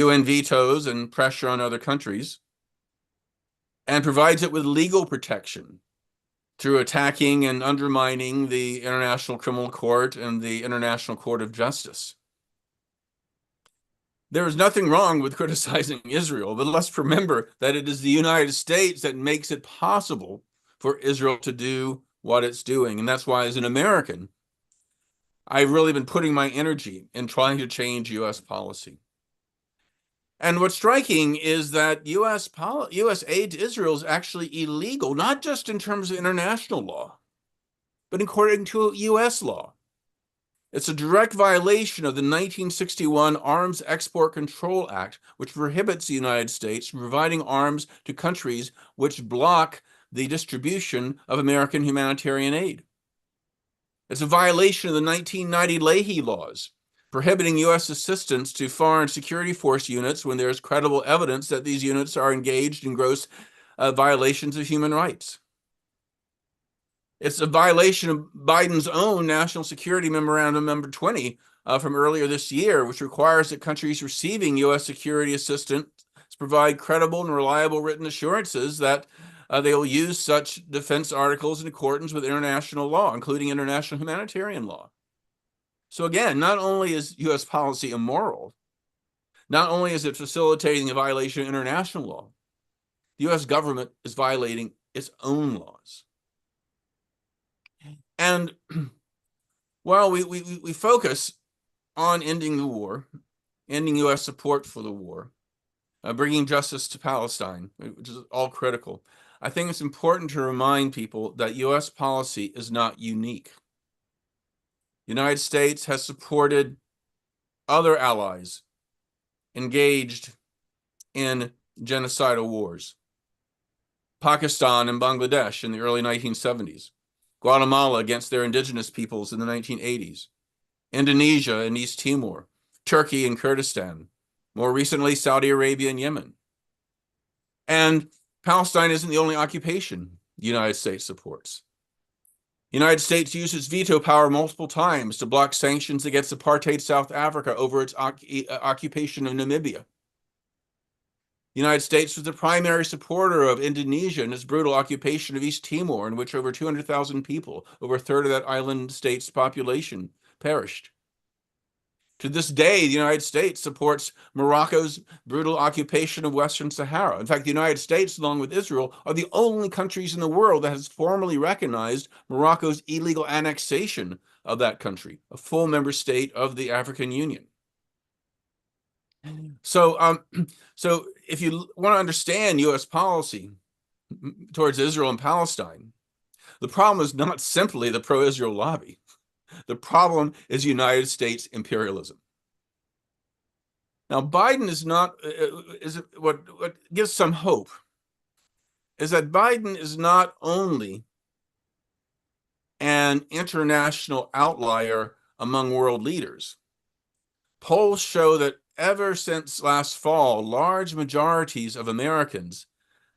UN vetoes and pressure on other countries, and provides it with legal protection through attacking and undermining the International Criminal Court and the International Court of Justice. There is nothing wrong with criticizing Israel, but let's remember that it is the United States that makes it possible for Israel to do what it's doing. And that's why, as an American, I've really been putting my energy in trying to change U.S. policy. And what's striking is that U.S. aid to Israel is actually illegal, not just in terms of international law, but according to U.S. law. It's a direct violation of the 1961 Arms Export Control Act, which prohibits the United States from providing arms to countries which block the distribution of American humanitarian aid. It's a violation of the 1990 Leahy laws, prohibiting U.S. assistance to foreign security force units when there's credible evidence that these units are engaged in gross violations of human rights. It's a violation of Biden's own National Security Memorandum number 20 from earlier this year, which requires that countries receiving U.S. security assistance provide credible and reliable written assurances that they will use such defense articles in accordance with international law, including international humanitarian law. So again, not only is U.S. policy immoral, not only is it facilitating a violation of international law, the U.S. government is violating its own laws. And while we focus on ending the war, ending U.S. support for the war, bringing justice to Palestine, which is all critical, I think it's important to remind people that U.S. policy is not unique. The United States has supported other allies engaged in genocidal wars. Pakistan and Bangladesh in the early 1970s. Guatemala against their indigenous peoples in the 1980s, Indonesia and East Timor, Turkey and Kurdistan, more recently Saudi Arabia and Yemen. And Palestine isn't the only occupation the United States supports. The United States used its veto power multiple times to block sanctions against apartheid South Africa over its occupation of Namibia. The United States was the primary supporter of Indonesia and its brutal occupation of East Timor, in which over 200,000 people, over a third of that island state's population, perished. To this day, the United States supports Morocco's brutal occupation of Western Sahara. In fact, the United States, along with Israel, are the only countries in the world that has formally recognized Morocco's illegal annexation of that country, a full member state of the African Union. So if you want to understand U.S. policy towards Israel and Palestine, the problem is not simply the pro-Israel lobby. The problem is United States imperialism. Now, Biden is not, what gives some hope is that Biden is not only an international outlier among world leaders. Polls show that ever since last fall, large majorities of Americans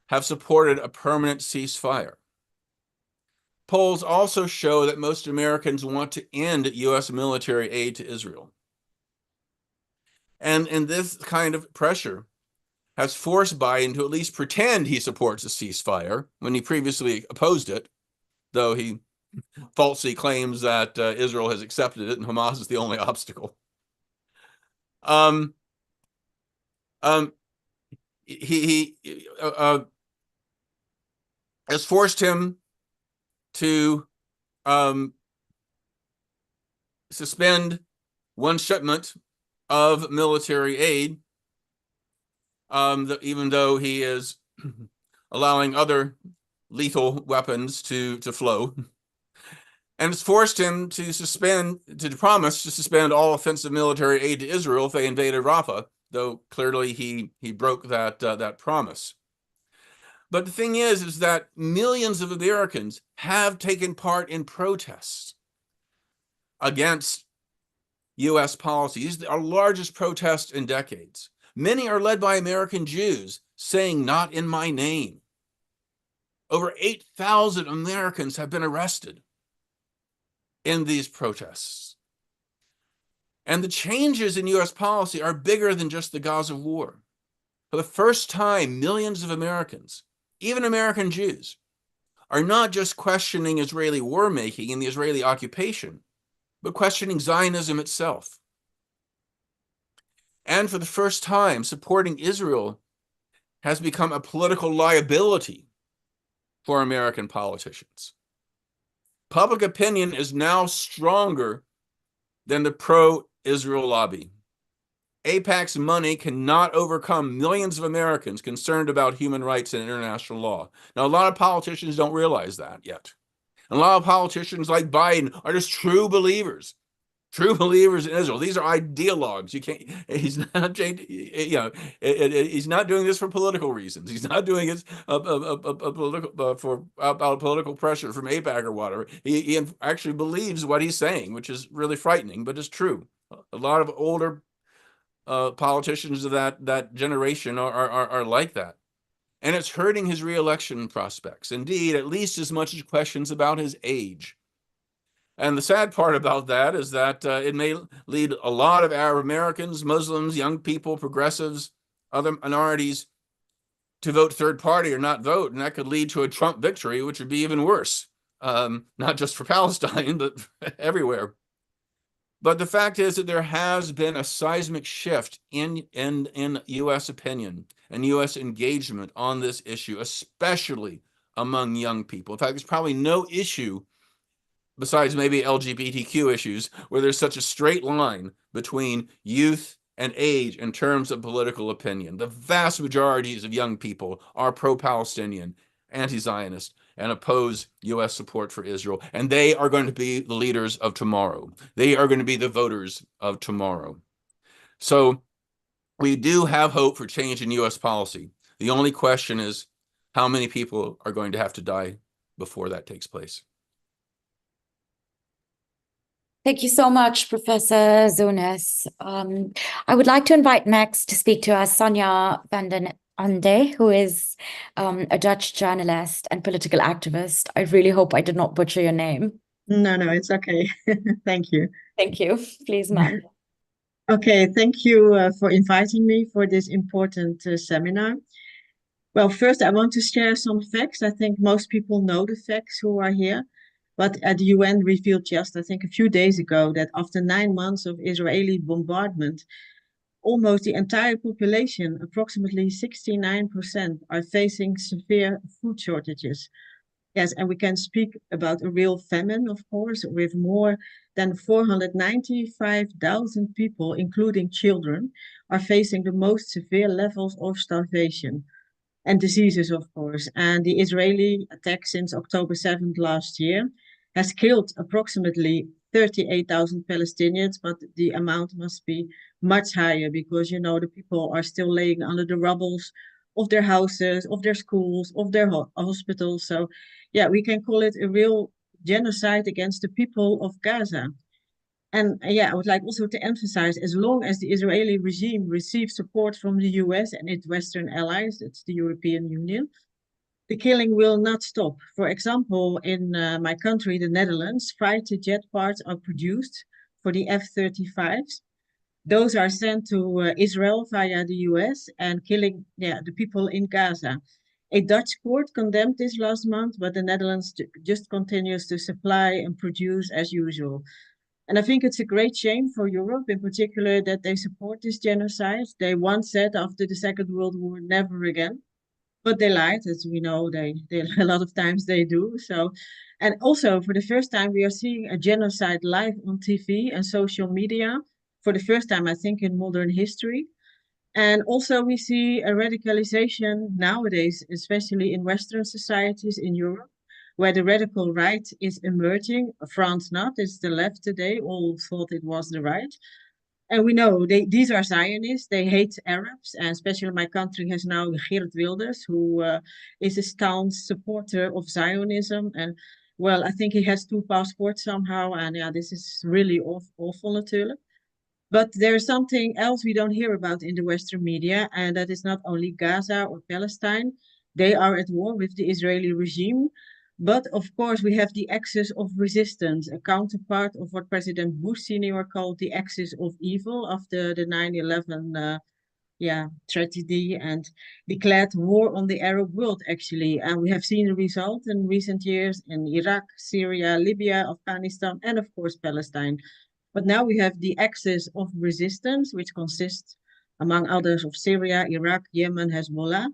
have supported a permanent ceasefire. Polls also show that most Americans want to end U.S. military aid to Israel. And this kind of pressure has forced Biden to at least pretend he supports a ceasefire when he previously opposed it, though he falsely claims that Israel has accepted it and Hamas is the only obstacle. He has forced him to suspend one shipment of military aid, even though he is allowing other lethal weapons to flow. And it's forced him to promise to suspend all offensive military aid to Israel if they invaded Rafah, though clearly he broke that promise. But the thing is that millions of Americans have taken part in protests against U.S. policy. These are our largest protests in decades. Many are led by American Jews saying, "Not in my name." Over 8,000 Americans have been arrested in these protests. And the changes in US policy are bigger than just the Gaza war. For the first time, millions of Americans, even American Jews, are not just questioning Israeli war making and the Israeli occupation, but questioning Zionism itself. And for the first time, supporting Israel has become a political liability for American politicians. Public opinion is now stronger than the pro-Israel lobby. AIPAC's money cannot overcome millions of Americans concerned about human rights and international law. Now, a lot of politicians don't realize that yet. And a lot of politicians like Biden are just true believers in Israel. These are ideologues. You can't. He's not. He's not doing this for political reasons. He's not doing it for political pressure from AIPAC or whatever. He actually believes what he's saying, which is really frightening, but it's true. A lot of older politicians of that generation are like that, and it's hurting his reelection prospects. Indeed, at least as much as questions about his age. And the sad part about that is that it may lead a lot of Arab Americans, Muslims, young people, progressives, other minorities to vote third party or not vote. And that could lead to a Trump victory, which would be even worse, not just for Palestine, but everywhere. But the fact is that there has been a seismic shift in U.S. opinion and U.S. engagement on this issue, especially among young people. In fact, there's probably no issue besides maybe LGBTQ issues, where there's such a straight line between youth and age in terms of political opinion. The vast majorities of young people are pro-Palestinian, anti-Zionist, and oppose U.S. support for Israel. And they are going to be the leaders of tomorrow. They are going to be the voters of tomorrow. So we do have hope for change in U.S. policy. The only question is how many people are going to have to die before that takes place. Thank you so much, Professor Zones. I would like to invite next to speak to us Sonja van den Ande, who is a Dutch journalist and political activist. I really hope I did not butcher your name. No, it's okay. Thank you. Thank you. Please, ma'am. Okay, thank you for inviting me for this important seminar. Well, first, I want to share some facts. I think most people know the facts who are here. But the UN revealed just, I think, a few days ago that after 9 months of Israeli bombardment, almost the entire population, approximately 69%, are facing severe food shortages. Yes, and we can speak about a real famine, of course, with more than 495,000 people, including children, are facing the most severe levels of starvation. And diseases, of course. And the Israeli attack since October 7th last year has killed approximately 38,000 Palestinians, but the amount must be much higher because, the people are still laying under the rubbles of their houses, of their schools, of their hospitals. So, yeah, we can call it a real genocide against the people of Gaza. And I would like also to emphasize, as long as the Israeli regime receives support from the US and its Western allies, that's the European Union, the killing will not stop. For example, in my country, the Netherlands, fighter jet parts are produced for the F-35s. Those are sent to Israel via the US and killing the people in Gaza. A Dutch court condemned this last month, but the Netherlands just continues to supply and produce as usual. And I think it's a great shame for Europe in particular that they support this genocide. They once said after the Second World War, never again. But they lied, as we know, they a lot of times they do. So, and also for the first time, we are seeing a genocide live on TV and social media for the first time, I think, in modern history. And also we see a radicalization nowadays, especially in Western societies in Europe, where the radical right is emerging. France not, it's the left today, all thought it was the right. And we know these are Zionists, they hate Arabs, and especially my country has now Geert Wilders, who is a staunch supporter of Zionism. And well, I think he has 2 passports somehow, and this is really awful natuurlijk. But there's something else we don't hear about in the Western media, and that is not only Gaza or Palestine. They are at war with the Israeli regime, But of course, we have the axis of resistance, a counterpart of what President Bush Sr. called the axis of evil after the 9/11 tragedy, and declared war on the Arab world, actually. And we have seen the result in recent years in Iraq, Syria, Libya, Afghanistan, and of course, Palestine. But now we have the axis of resistance, which consists, among others, of Syria, Iraq, Yemen, Hezbollah.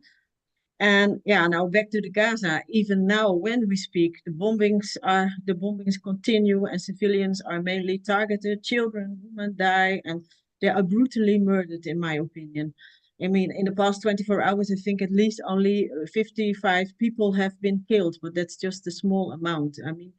And yeah, now back to the Gaza. Even now, when we speak, the bombings continue, and civilians are mainly targeted. Children, women die, and they are brutally murdered, in my opinion. I mean, in the past 24 hours, I think at least only 55 people have been killed, but that's just a small amount. I mean,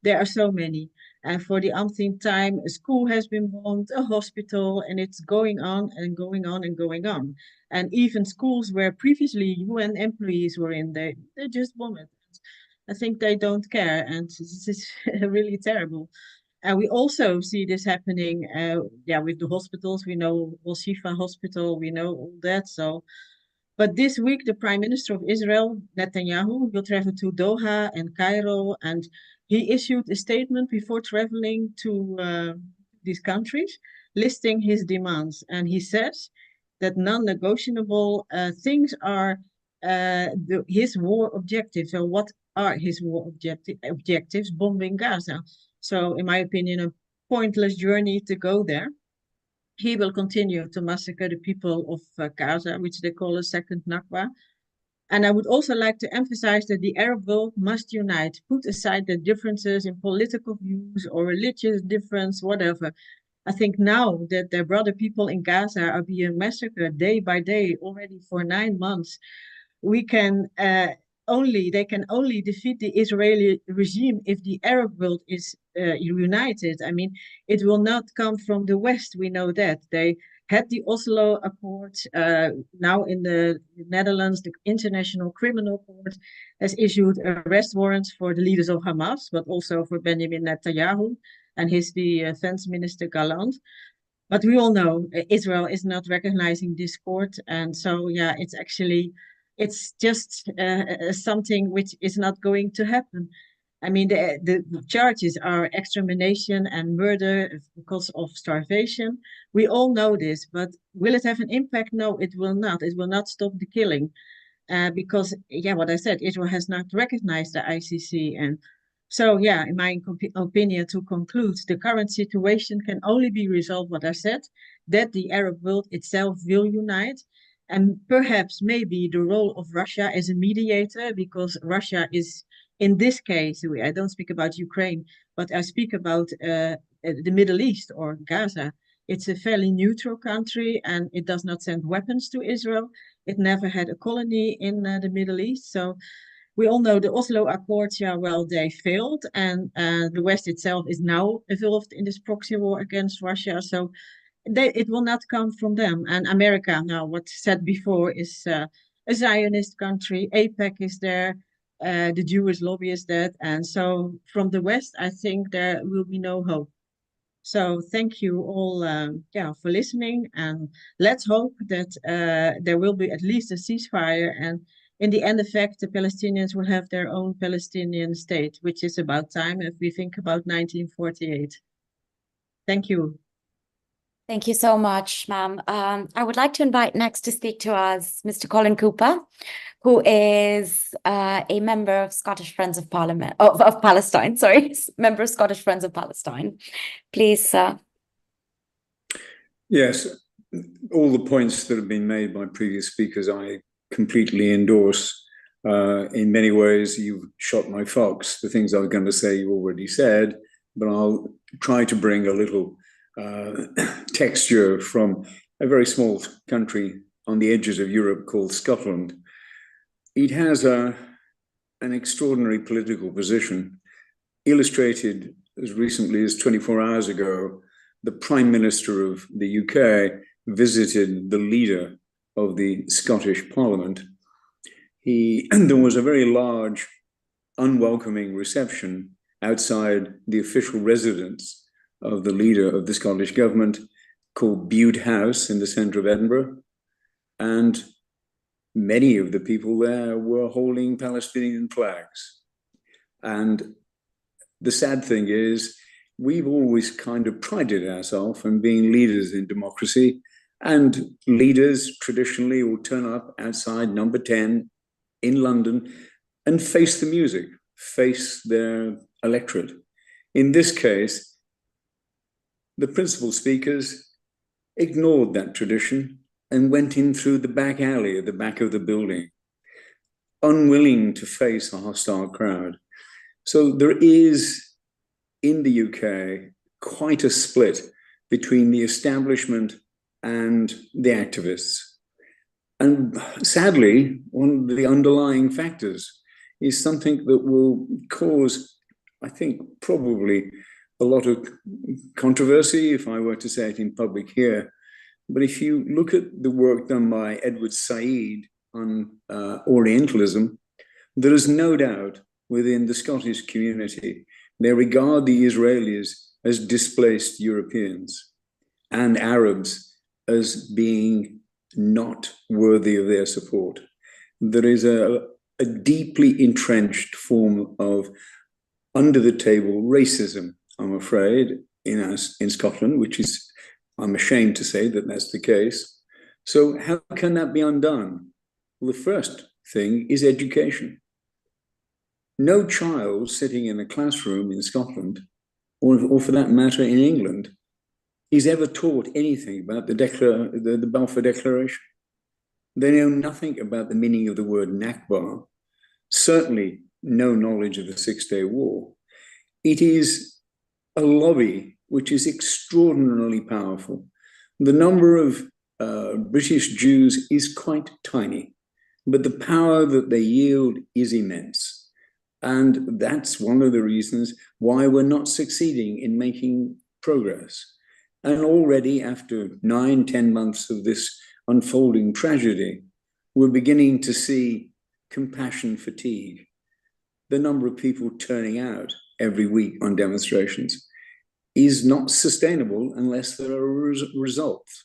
there are so many. And for the umpteenth time, a school has been bombed, a hospital, and it's going on and going on and going on. And even schools where previously UN employees were in, they just bomb it. I think they don't care, and this is really terrible. And we also see this happening, with the hospitals. We know Al Shifa Hospital, we know all that. So, but this week, the Prime Minister of Israel, Netanyahu, will travel to Doha and Cairo, and he issued a statement before traveling to these countries, listing his demands. And he says that non-negotiable things are his war objectives. So, what are his war objectives? Bombing Gaza. So, in my opinion, a pointless journey to go there. He will continue to massacre the people of Gaza, which they call a second Nakba. And I would also like to emphasize that the Arab world must unite, put aside the differences in political views or religious difference, whatever. I think now that their brother people in Gaza are being massacred day by day already for 9 months, we can they can only defeat the Israeli regime if the Arab world is united. I mean, it will not come from the West. We know that they had the Oslo Accord. Now in the Netherlands, the International Criminal Court has issued arrest warrants for the leaders of Hamas, but also for Benjamin Netanyahu and his defense minister Gallant. But we all know Israel is not recognizing this court, and so yeah, it's just something which is not going to happen. I mean, the charges are extermination and murder because of starvation. We all know this, but will it have an impact? No, it will not. It will not stop the killing. Because, yeah, what I said, Israel has not recognized the ICC. And so, yeah, in my opinion, to conclude, the current situation can only be resolved, what I said, that the Arab world itself will unite. And perhaps maybe the role of Russia as a mediator, because Russia is, in this case, I don't speak about Ukraine, but I speak about the Middle East or Gaza. It's a fairly neutral country, and it does not send weapons to Israel. It never had a colony in the Middle East. So we all know the Oslo Accords, yeah, well, they failed. And the West itself is now involved in this proxy war against Russia. So it will not come from them. And America, now, what's said before, is a Zionist country. AIPAC is there. The Jewish lobby is there. And so from the West, I think there will be no hope. So thank you all for listening, and let's hope that there will be at least a ceasefire, and in the end effect, the Palestinians will have their own Palestinian state, which is about time if we think about 1948. Thank you. Thank you so much, ma'am. I would like to invite next to speak to us Mr. Colin Cooper, who is a member of Scottish Friends of Parliament, of Palestine, sorry, member of Scottish Friends of Palestine. Please, sir. Yes, all the points that have been made by previous speakers, I completely endorse. In many ways, you've shot my fox. The things I was going to say, you already said, but I'll try to bring a little texture from a very small country on the edges of Europe called Scotland. It has an extraordinary political position, illustrated as recently as 24 hours ago. The Prime Minister of the UK visited the leader of the Scottish Parliament. There was a very large, unwelcoming reception outside the official residence of the leader of the Scottish government, called Bude House in the centre of Edinburgh. And many of the people there were holding Palestinian flags. And the sad thing is, we've always kind of prided ourselves on being leaders in democracy, and leaders traditionally will turn up outside number 10 in London and face the music, face their electorate. In this case, the principal speakers ignored that tradition and went in through the back alley at the back of the building, unwilling to face a hostile crowd. So there is, in the UK, quite a split between the establishment and the activists. And sadly, one of the underlying factors is something that will cause, I think, probably a lot of controversy if I were to say it in public here. But if you look at the work done by Edward Said on Orientalism, there is no doubt within the Scottish community, they regard the Israelis as displaced Europeans and Arabs as being not worthy of their support. There is a deeply entrenched form of under-the-table racism, I'm afraid, in Scotland, which is, I'm ashamed to say that that's the case. So how can that be undone? Well, the first thing is education. No child sitting in a classroom in Scotland, or for that matter in England, is ever taught anything about the Balfour Declaration. They know nothing about the meaning of the word Nakba, certainly no knowledge of the Six-Day War. It is a lobby which is extraordinarily powerful. The number of British Jews is quite tiny, but the power that they yield is immense. And that's one of the reasons why we're not succeeding in making progress. And already after 9-10 months of this unfolding tragedy, we're beginning to see compassion fatigue. The number of people turning out every week on demonstrations is not sustainable unless there are results.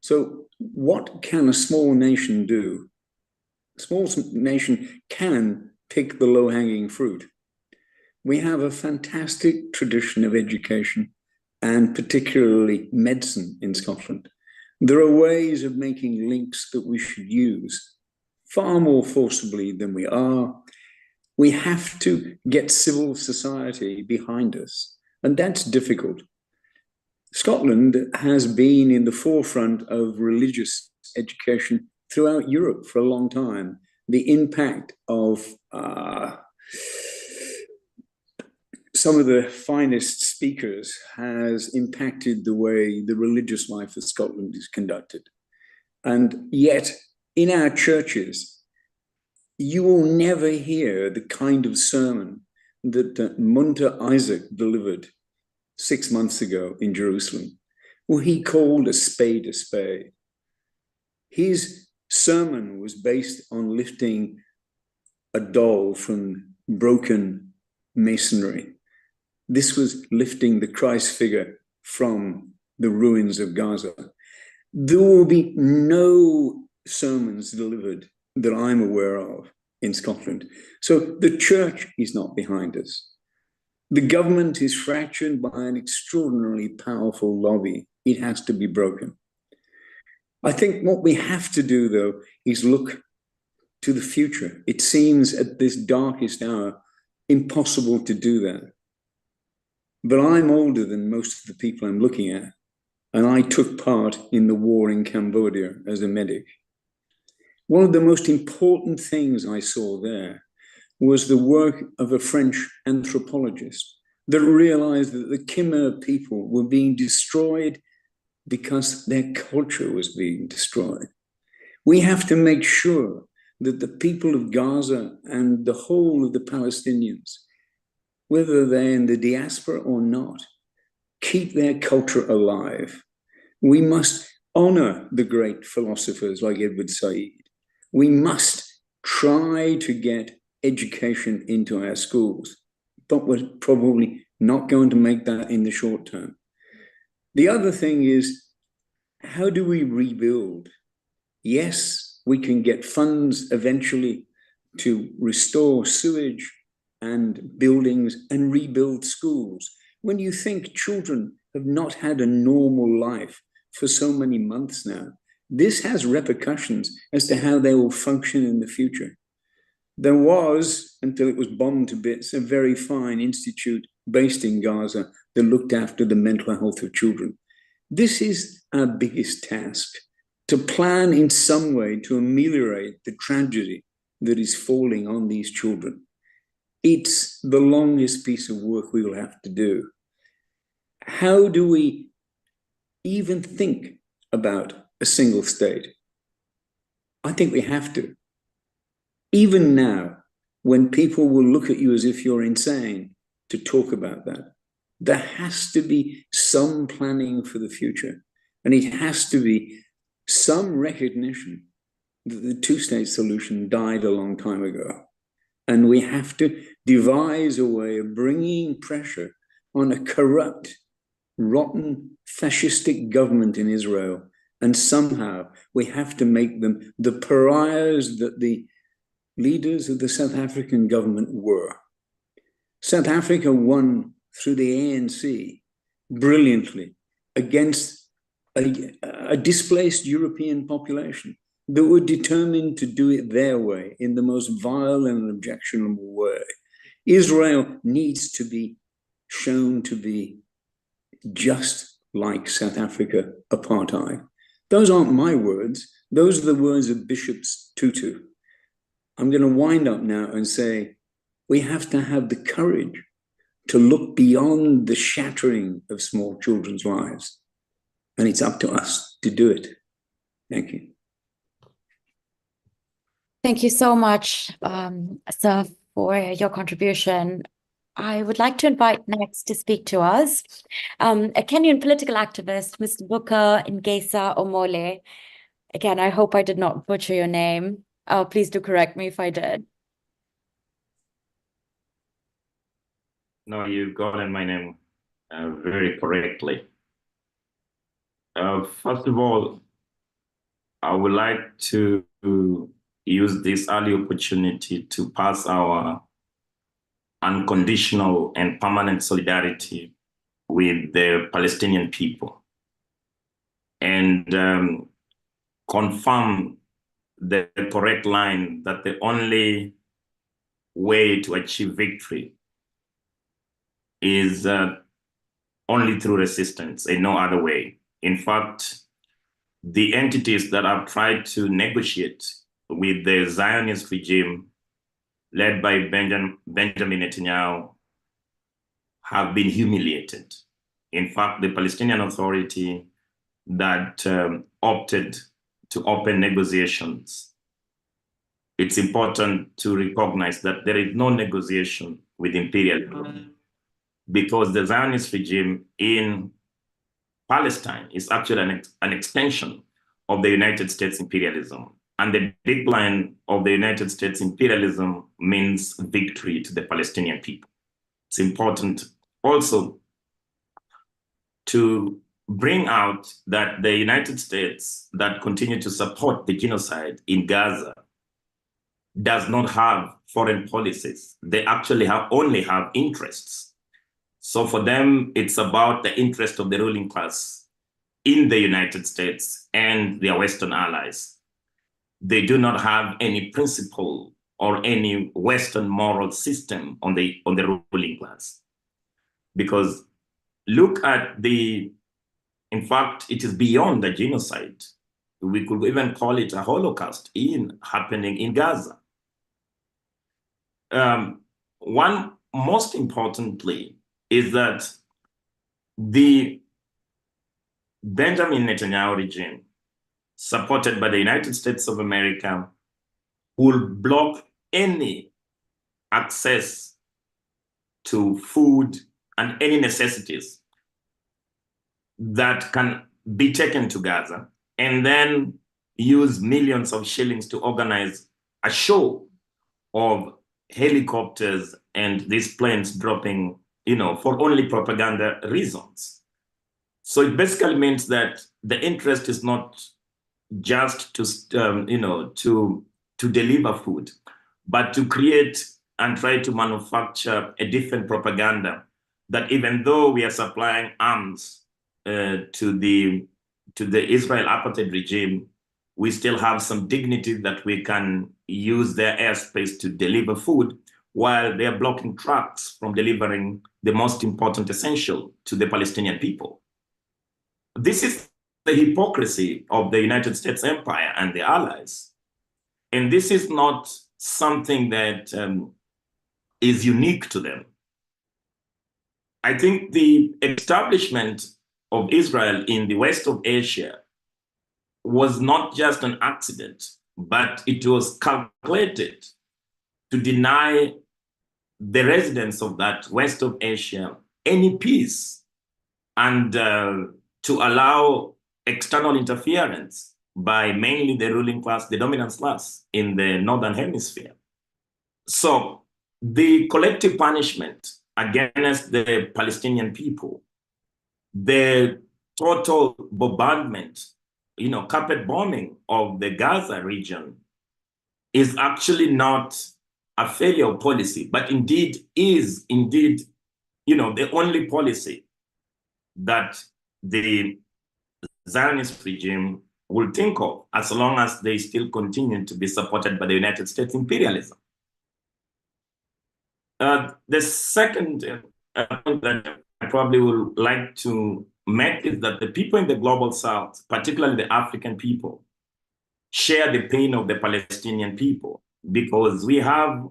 So what can a small nation do? A small nation can pick the low-hanging fruit. We have a fantastic tradition of education, and particularly medicine in Scotland. There are ways of making links that we should use far more forcibly than we are. We have to get civil society behind us, and that's difficult. Scotland has been in the forefront of religious education throughout Europe for a long time. The impact of some of the finest speakers has impacted the way the religious life of Scotland is conducted. And yet, in our churches, you will never hear the kind of sermon that Munter Isaac delivered 6 months ago in Jerusalem, where he called a spade a spade. His sermon was based on lifting a doll from broken masonry. This was lifting the Christ figure from the ruins of Gaza. There will be no sermons delivered that I'm aware of in Scotland. So the church is not behind us. The government is fractured by an extraordinarily powerful lobby. It has to be broken. I think what we have to do, though, is look to the future. It seems at this darkest hour impossible to do that. But I'm older than most of the people I'm looking at, and I took part in the war in Cambodia as a medic. One of the most important things I saw there was the work of a French anthropologist that realized that the Khmer people were being destroyed because their culture was being destroyed. We have to make sure that the people of Gaza and the whole of the Palestinians, whether they're in the diaspora or not, keep their culture alive. We must honor the great philosophers like Edward Said. We must try to get education into our schools, but we're probably not going to make that in the short term. The other thing is, how do we rebuild? Yes, we can get funds eventually to restore sewage and buildings and rebuild schools. When you think children have not had a normal life for so many months now, this has repercussions as to how they will function in the future. There was, until it was bombed to bits, a very fine institute based in Gaza that looked after the mental health of children. This is our biggest task, to plan in some way to ameliorate the tragedy that is falling on these children. It's the longest piece of work we will have to do. How do we even think about a single state? I think we have to. Even now, when people will look at you as if you're insane to talk about that, there has to be some planning for the future. And it has to be some recognition that the two-state solution died a long time ago. And we have to devise a way of bringing pressure on a corrupt, rotten, fascistic government in Israel. And somehow we have to make them the pariahs that the leaders of the South African government were. South Africa won through the ANC brilliantly against a displaced European population that were determined to do it their way in the most vile and objectionable way. Israel needs to be shown to be just like South Africa apartheid. Those aren't my words. Those are the words of Bishop Tutu. I'm going to wind up now and say, we have to have the courage to look beyond the shattering of small children's lives. And it's up to us to do it. Thank you. Thank you so much, sir, for your contribution. I would like to invite next to speak to us a Kenyan political activist, Mr. Booker Ngesa Omole. Again, I hope I did not butcher your name. Please do correct me if I did. No, you've gotten my name very correctly. First of all, I would like to use this early opportunity to pass our unconditional and permanent solidarity with the Palestinian people and confirm the correct line that the only way to achieve victory is only through resistance and no other way. In fact, the entities that have tried to negotiate with the Zionist regime led by Benjamin Netanyahu have been humiliated. In fact, the Palestinian Authority that opted to open negotiations, it's important to recognize that there is no negotiation with imperialism because the Zionist regime in Palestine is actually an extension of the United States imperialism. And the big line of the United States imperialism means victory to the Palestinian people. It's important also to bring out that the United States that continue to support the genocide in Gaza does not have foreign policies. They actually only have interests. So for them, it's about the interest of the ruling class in the United States and their Western allies. They do not have any principle or any Western moral system on the ruling class. Because look at in fact, it is beyond the genocide. We could even call it a Holocaust happening in Gaza. One, most importantly, is that the Benjamin Netanyahu regime, supported by the United States of America, will block any access to food and any necessities that can be taken to Gaza, and then use millions of shillings to organize a show of helicopters and these planes dropping, for only propaganda reasons. So it basically means that the interest is not just to deliver food, but to create and try to manufacture a different propaganda that even though we are supplying arms to the Israel apartheid regime, we still have some dignity that we can use their airspace to deliver food while they are blocking trucks from delivering the most important essential to the Palestinian people. This is the hypocrisy of the United States empire and the allies. And this is not something that is unique to them. I think the establishment of Israel in the west of Asia was not just an accident, but it was calculated to deny the residents of that west of Asia any peace and to allow external interference by mainly the ruling class, the dominant class in the Northern Hemisphere. So the collective punishment against the Palestinian people, the total bombardment, carpet bombing of the Gaza region is actually not a failure of policy, but is the only policy that the Zionist regime will think of as long as they still continue to be supported by the United States imperialism. The second point that I probably would like to make is that the people in the global south, particularly the African people, share the pain of the Palestinian people because we have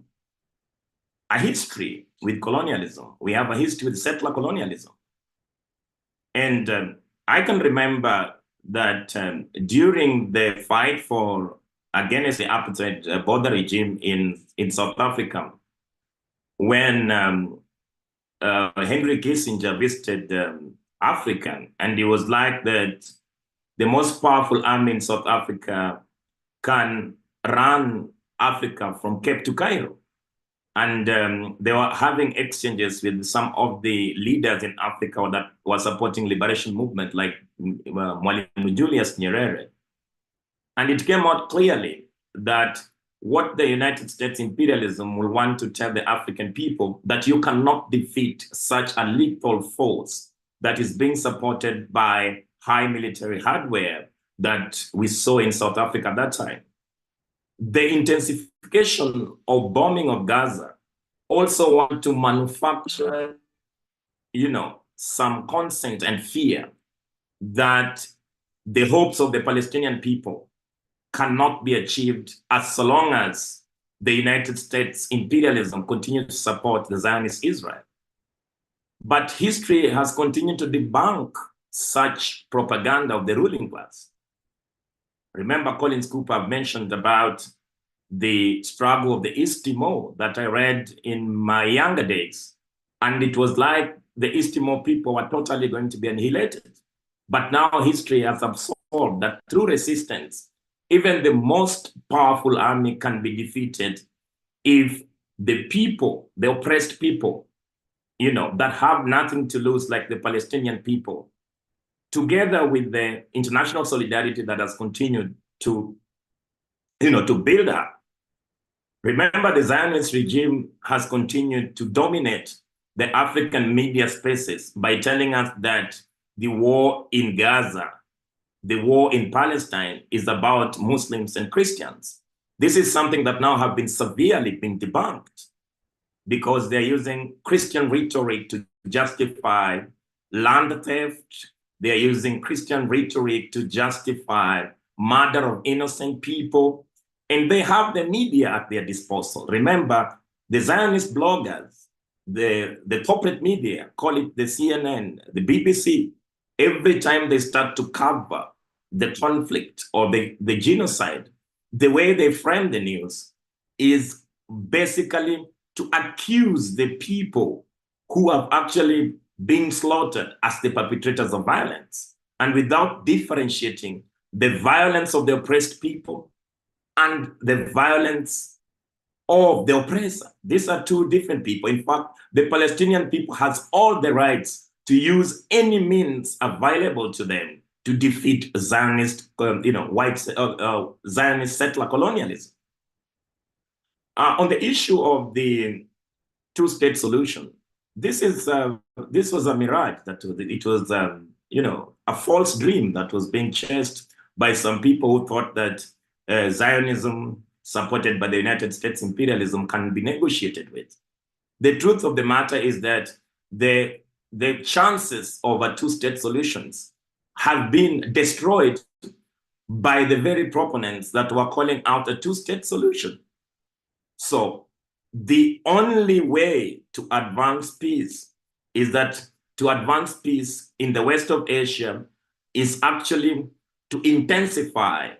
a history with colonialism. We have a history with settler colonialism. And I can remember that during the fight against the apartheid border regime in South Africa, when Henry Kissinger visited Africa, and he was like that the most powerful army in South Africa can run Africa from Cape to Cairo. And they were having exchanges with some of the leaders in Africa that were supporting liberation movement, like Mwalimu Julius Nyerere. And it came out clearly that what the United States imperialism will want to tell the African people, that you cannot defeat such a lethal force that is being supported by high military hardware that we saw in South Africa at that time. The intensification of bombing of Gaza also want to manufacture, some consent and fear that the hopes of the Palestinian people cannot be achieved as long as the United States imperialism continues to support the Zionist Israel. But history has continued to debunk such propaganda of the ruling class. Remember, Collins Cooper mentioned about the struggle of the East Timor that I read in my younger days. And it was like the East Timor people were totally going to be annihilated. But now history has absorbed that through resistance, even the most powerful army can be defeated if the people, the oppressed people, that have nothing to lose, like the Palestinian people, together with the international solidarity that has continued to build up. Remember, the Zionist regime has continued to dominate the African media spaces by telling us that the war in Gaza, the war in Palestine is about Muslims and Christians. This is something that now have been severely debunked because they're using Christian rhetoric to justify land theft. They're using Christian rhetoric to justify murder of innocent people. And they have the media at their disposal. Remember, the Zionist bloggers, the corporate media, call it the CNN, the BBC, every time they start to cover the conflict or the genocide, the way they frame the news is basically to accuse the people who have actually been slaughtered as the perpetrators of violence, and without differentiating the violence of the oppressed people and the violence of the oppressor. These are two different people. In fact, the Palestinian people has all the rights to use any means available to them to defeat Zionist, Zionist settler colonialism. On the issue of the two-state solution, this was a mirage. It was a false dream that was being chased by some people who thought that Zionism, supported by the United States imperialism, can be negotiated with. The truth of the matter is that the chances of a two-state solutions have been destroyed by the very proponents that were calling out a two-state solution. So the only way to advance peace is that to advance peace in the West of Asia is actually to intensify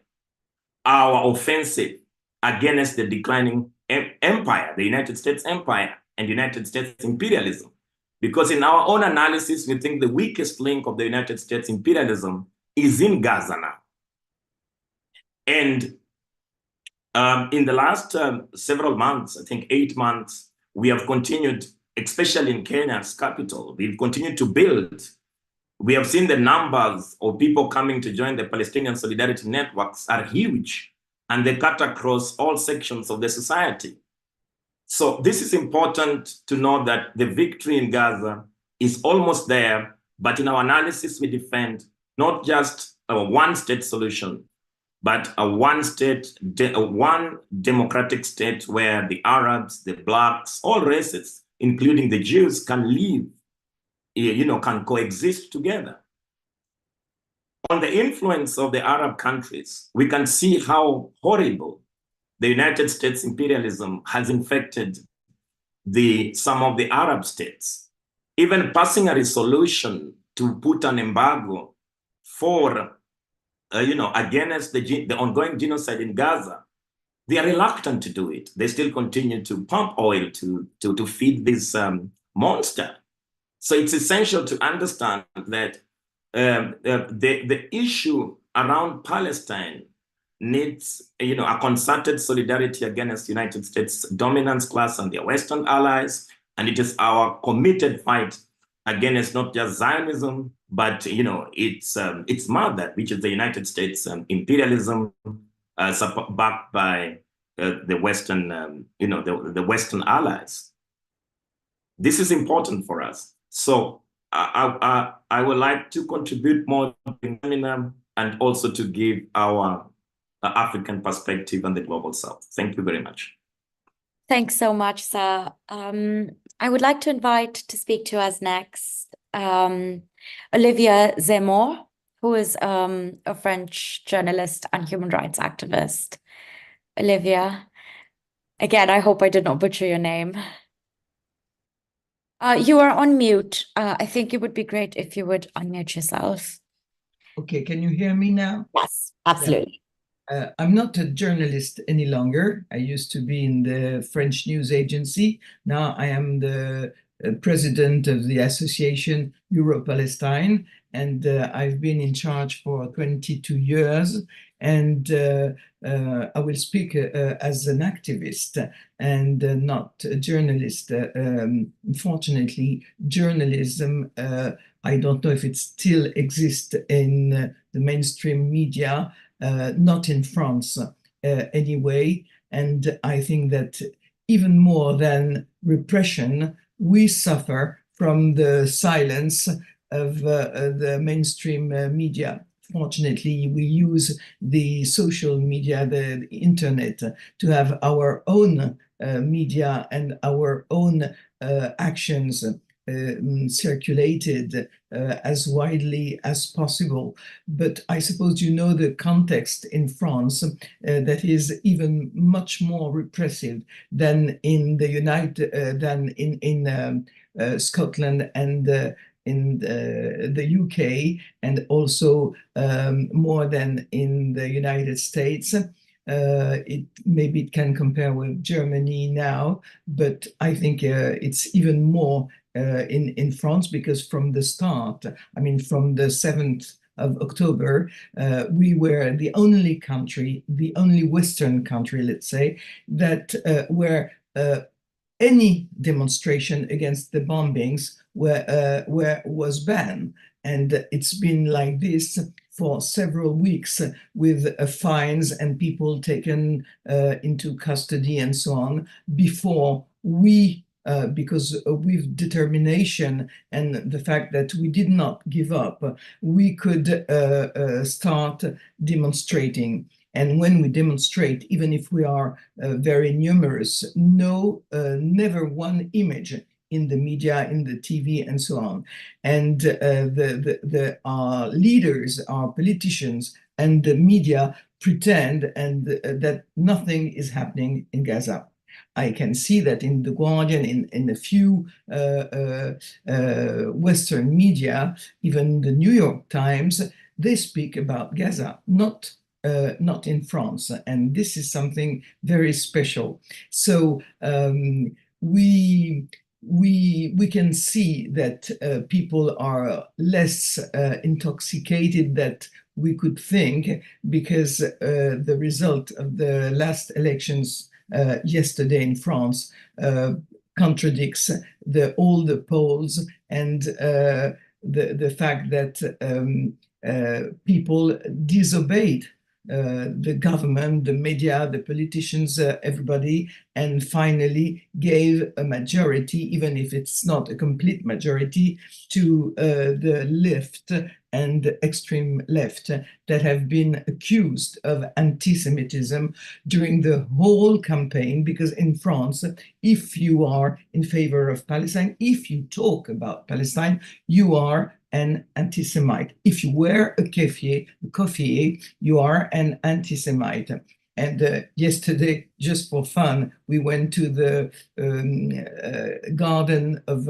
our offensive against the declining empire, the United States empire and United States imperialism. Because in our own analysis, we think the weakest link of the United States imperialism is in Gaza now. And in the last several months, I think 8 months, we have continued, especially in Kenya's capital, we've continued to build. We have seen the numbers of people coming to join the Palestinian Solidarity Networks are huge, and they cut across all sections of the society. So this is important to know that the victory in Gaza is almost there, but in our analysis, we defend not just a one-state solution, but a one democratic state where the Arabs, the Blacks, all races, including the Jews, can live, can coexist together. On the influence of the Arab countries, we can see how horrible the United States imperialism has infected some of the Arab states. Even passing a resolution to put an embargo for against the ongoing genocide in Gaza, they are reluctant to do it. They still continue to pump oil to feed this monster. So it's essential to understand that the issue around Palestine needs a concerted solidarity against United States dominance class and their Western allies. And it is our committed fight against not just Zionism, but its mother, which is the United States imperialism, backed by the Western, the Western allies. This is important for us. So I would like to contribute more to the seminar and also to give our African perspective on the global South. Thank you very much. Thanks so much, sir. I would like to invite to speak to us next Olivier Zemmour, who is a French journalist and human rights activist. Olivier, again, I hope I did not butcher your name. You are on mute. I think it would be great if you would unmute yourself. Okay, can you hear me now? Yes, absolutely. I'm not a journalist any longer. I used to be in the French news agency. Now I am the president of the association Europe-Palestine, and I've been in charge for 22 years. And I will speak as an activist and not a journalist. Unfortunately, journalism, I don't know if it still exists in the mainstream media, not in France anyway. And I think that even more than repression, we suffer from the silence of the mainstream media. Fortunately, we use the social media, the internet, to have our own media and our own actions circulated as widely as possible. But I suppose you know the context in France that is even much more repressive than in the Scotland and in the UK, and also more than in the United States. Maybe it can compare with Germany now, but I think it's even more in France, because from the start, I mean, from the 7th of October, we were the only country, the only Western country, let's say, that where any demonstration against the bombings was banned. And it's been like this for several weeks with fines and people taken into custody and so on before we, because with determination and the fact that we did not give up, we could start demonstrating. And when we demonstrate, even if we are very numerous, never one image in the media, in the TV, and so on. And our leaders, our politicians, and the media pretend that nothing is happening in Gaza. I can see that in The Guardian, in a few Western media, even the New York Times, they speak about Gaza, not in France. And this is something very special. So we can see that people are less intoxicated than we could think, because the result of the last elections yesterday in France contradicts all the polls, and the fact that people disobeyed the government, the media, the politicians, everybody, and finally gave a majority, even if it's not a complete majority, to the left and extreme left that have been accused of anti-Semitism during the whole campaign. Because in France, if you are in favor of Palestine, if you talk about Palestine, you are an anti-Semite. If you wear a keffiyeh, you are an anti-Semite. And yesterday, just for fun, we went to the garden of,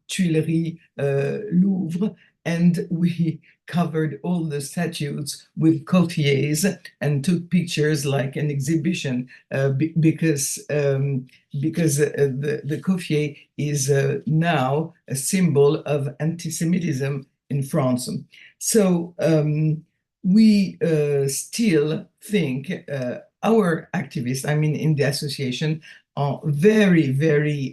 Tuileries, Louvre, and we covered all the statues with keffiyehs and took pictures like an exhibition, because the keffiyeh is now a symbol of anti-Semitism in France. So we still think our activists, I mean, in the association, are very, very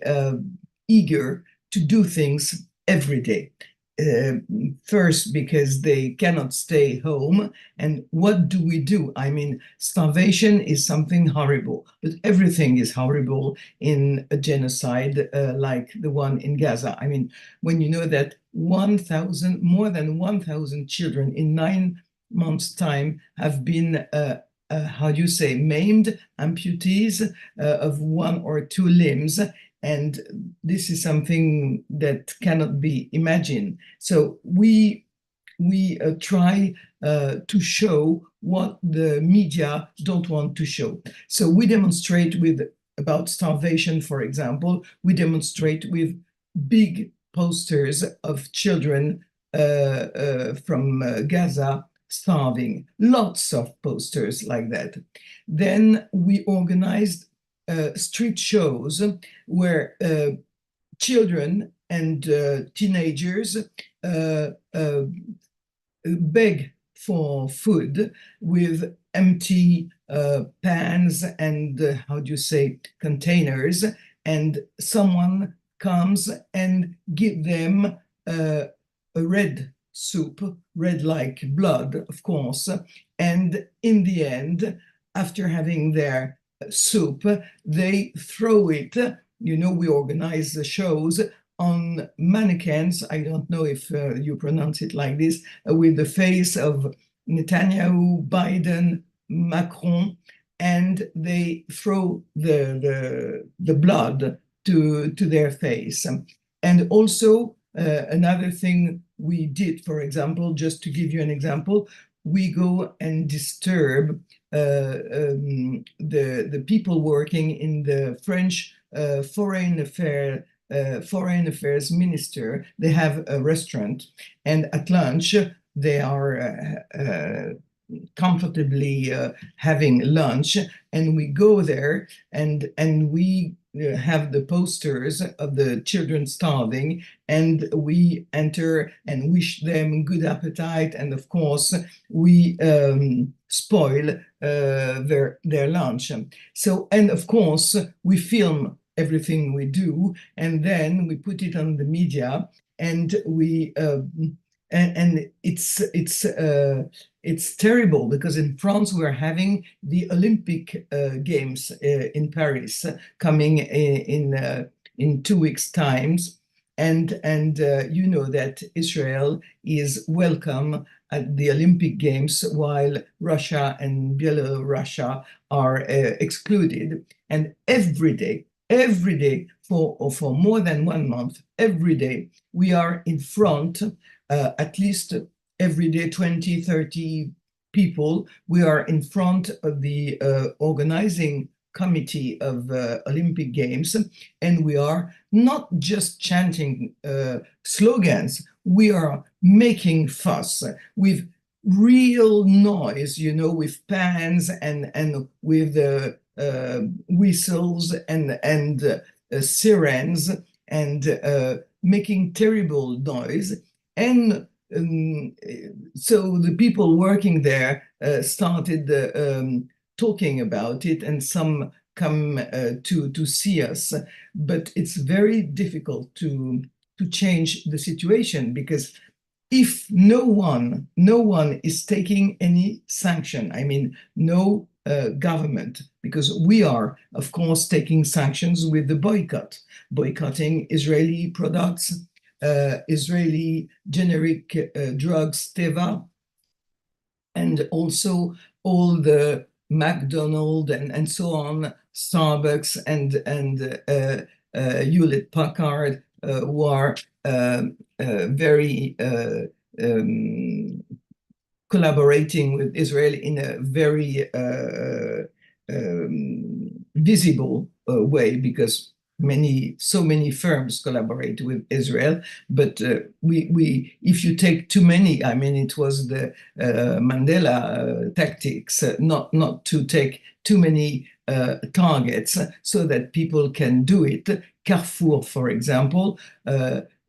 eager to do things every day. First, because they cannot stay home. And what do we do? I mean, starvation is something horrible, but everything is horrible in a genocide like the one in Gaza. I mean, when you know that more than 1,000 children in 9 months' time have been, maimed, amputees of 1 or 2 limbs. And this is something that cannot be imagined. So we try to show what the media don't want to show. So we demonstrate about starvation, for example. We demonstrate with big posters of children from Gaza starving. Lots of posters like that. Then we organized street shows where children and teenagers beg for food with empty pans and containers, and someone comes and give them a red soup, red like blood, of course, and in the end, after having their soup, they throw it. We organize the shows on mannequins. I don't know if you pronounce it like this, with the face of Netanyahu, Biden, Macron, and they throw the blood to their face. And also another thing we did, for example, just to give you an example, we go and disturb the people working in the French Foreign Affairs Minister. They have a restaurant, and at lunch they are comfortably having lunch, and we go there and we have the posters of the children starving, and we enter and wish them good appetite, and of course we spoil their lunch. So, and of course we film everything we do, and then we put it on the media, and we and it's terrible because in France we're having the Olympic Games in Paris coming in 2 weeks' times, and you know that Israel is welcome at the Olympic Games while Russia and Belarus are excluded. And every day for more than 1 month, every day we are in front, at least every day 20, 30 people, we are in front of the organizing committee of Olympic Games, and we are not just chanting slogans, we are making fuss with real noise, you know, with pans and with whistles and sirens, and making terrible noise. And so the people working there started talking about it, and some come to see us. But it's very difficult to change the situation, because if no one is taking any sanction, I mean, no government, because we are, of course, taking sanctions with the boycotting Israeli products, Israeli generic drugs, Teva, and also all the McDonald's and so on, Starbucks and Hewlett Packard, who are very collaborating with Israel in a very visible way, because so many firms collaborate with Israel. But if you take too many, I mean, it was the Mandela tactics, not to take too many targets so that people can do it. Carrefour, for example,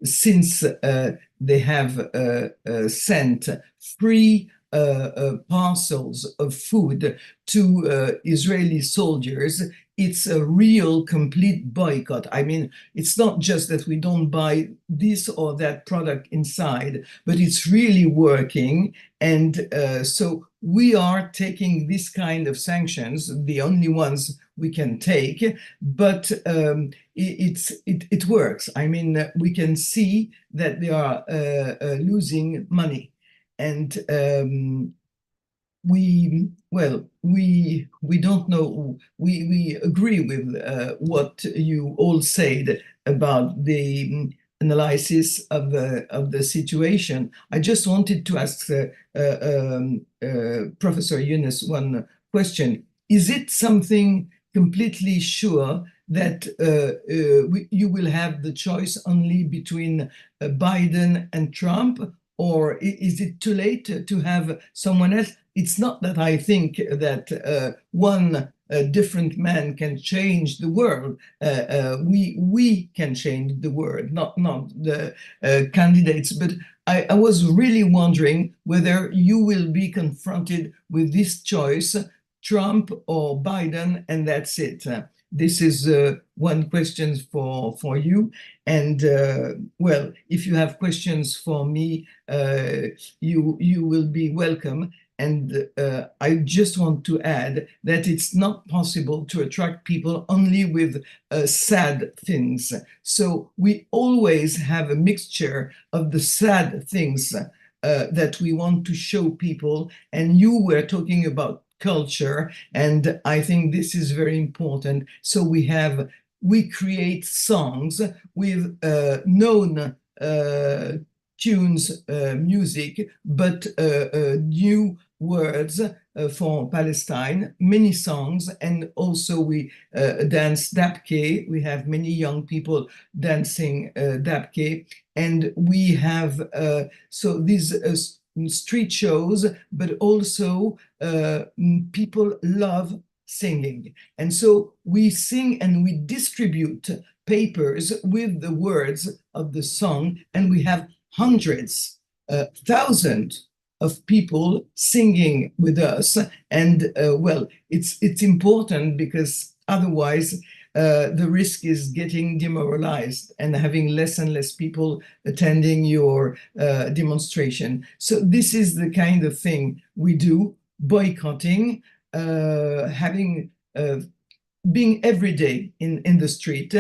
since they have sent free parcels of food to Israeli soldiers, it's a real complete boycott. I mean, it's not just that we don't buy this or that product inside, but it's really working. And so we are taking this kind of sanctions, the only ones we can take, but it works. I mean, we can see that they are losing money. And we don't know. We agree with what you all said about the analysis of the situation. I just wanted to ask Professor Yunus one question. Is it something completely sure that you will have the choice only between Biden and Trump, or is it too late to have someone else? It's not that I think that one different man can change the world. We can change the world, not the candidates. But I was really wondering whether you will be confronted with this choice, Trump or Biden, and that's it. This is one question for you. And well, if you have questions for me, you will be welcome. And I just want to add that it's not possible to attract people only with sad things. So we always have a mixture of the sad things that we want to show people. And you were talking about culture, and I think this is very important. So we create songs with known tunes, music, but new words for Palestine, many songs, and also we dance dabke. We have many young people dancing dabke, and we have so these street shows, but also people love singing. And so we sing and we distribute papers with the words of the song, and we have hundreds, thousands of people singing with us. And well, it's important, because otherwise the risk is getting demoralized and having less and less people attending your demonstration. So this is the kind of thing we do, boycotting, having being every day in the street,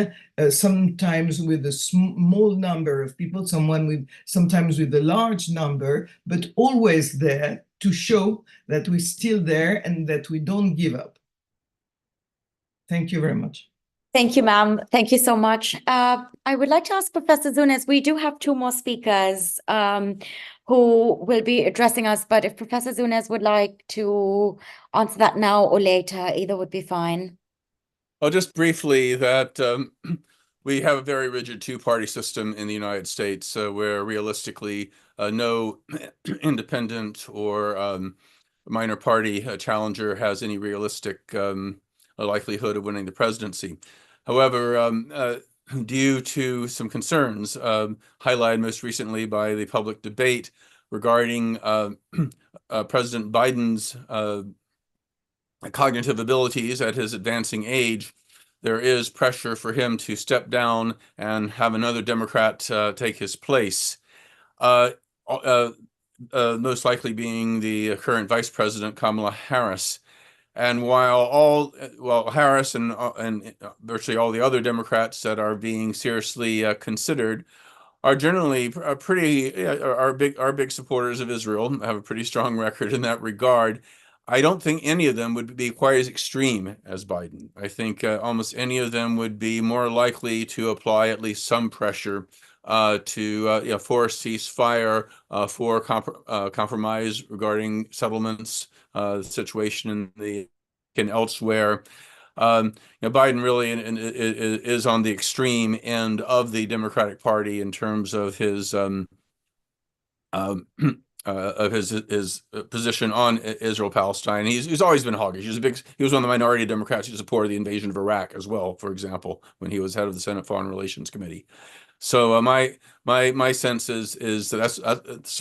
sometimes with a small number of people, sometimes with a large number, but always there to show that we're still there and that we don't give up. Thank you very much. Thank you, ma'am. Thank you so much. I would like to ask Professor Zunes, we do have two more speakers who will be addressing us, but if Professor Zunes would like to answer that now or later, either would be fine. Oh, just briefly that we have a very rigid two-party system in the United States where realistically no independent or minor party challenger has any realistic likelihood of winning the presidency. However, due to some concerns highlighted most recently by the public debate regarding President Biden's cognitive abilities at his advancing age, there is pressure for him to step down and have another Democrat take his place. Most likely being the current Vice President Kamala Harris. And while Harris and virtually all the other Democrats that are being seriously considered are generally are big supporters of Israel, have a pretty strong record in that regard, I don't think any of them would be quite as extreme as Biden. I think almost any of them would be more likely to apply at least some pressure to for a ceasefire, for compromise regarding settlements, the situation in the and elsewhere. Biden really is on the extreme end of the Democratic Party in terms of his position on Israel-Palestine. He's always been hawkish. He was one of the minority Democrats who supported the invasion of Iraq as well, for example, when he was head of the Senate Foreign Relations Committee. So my sense is that that's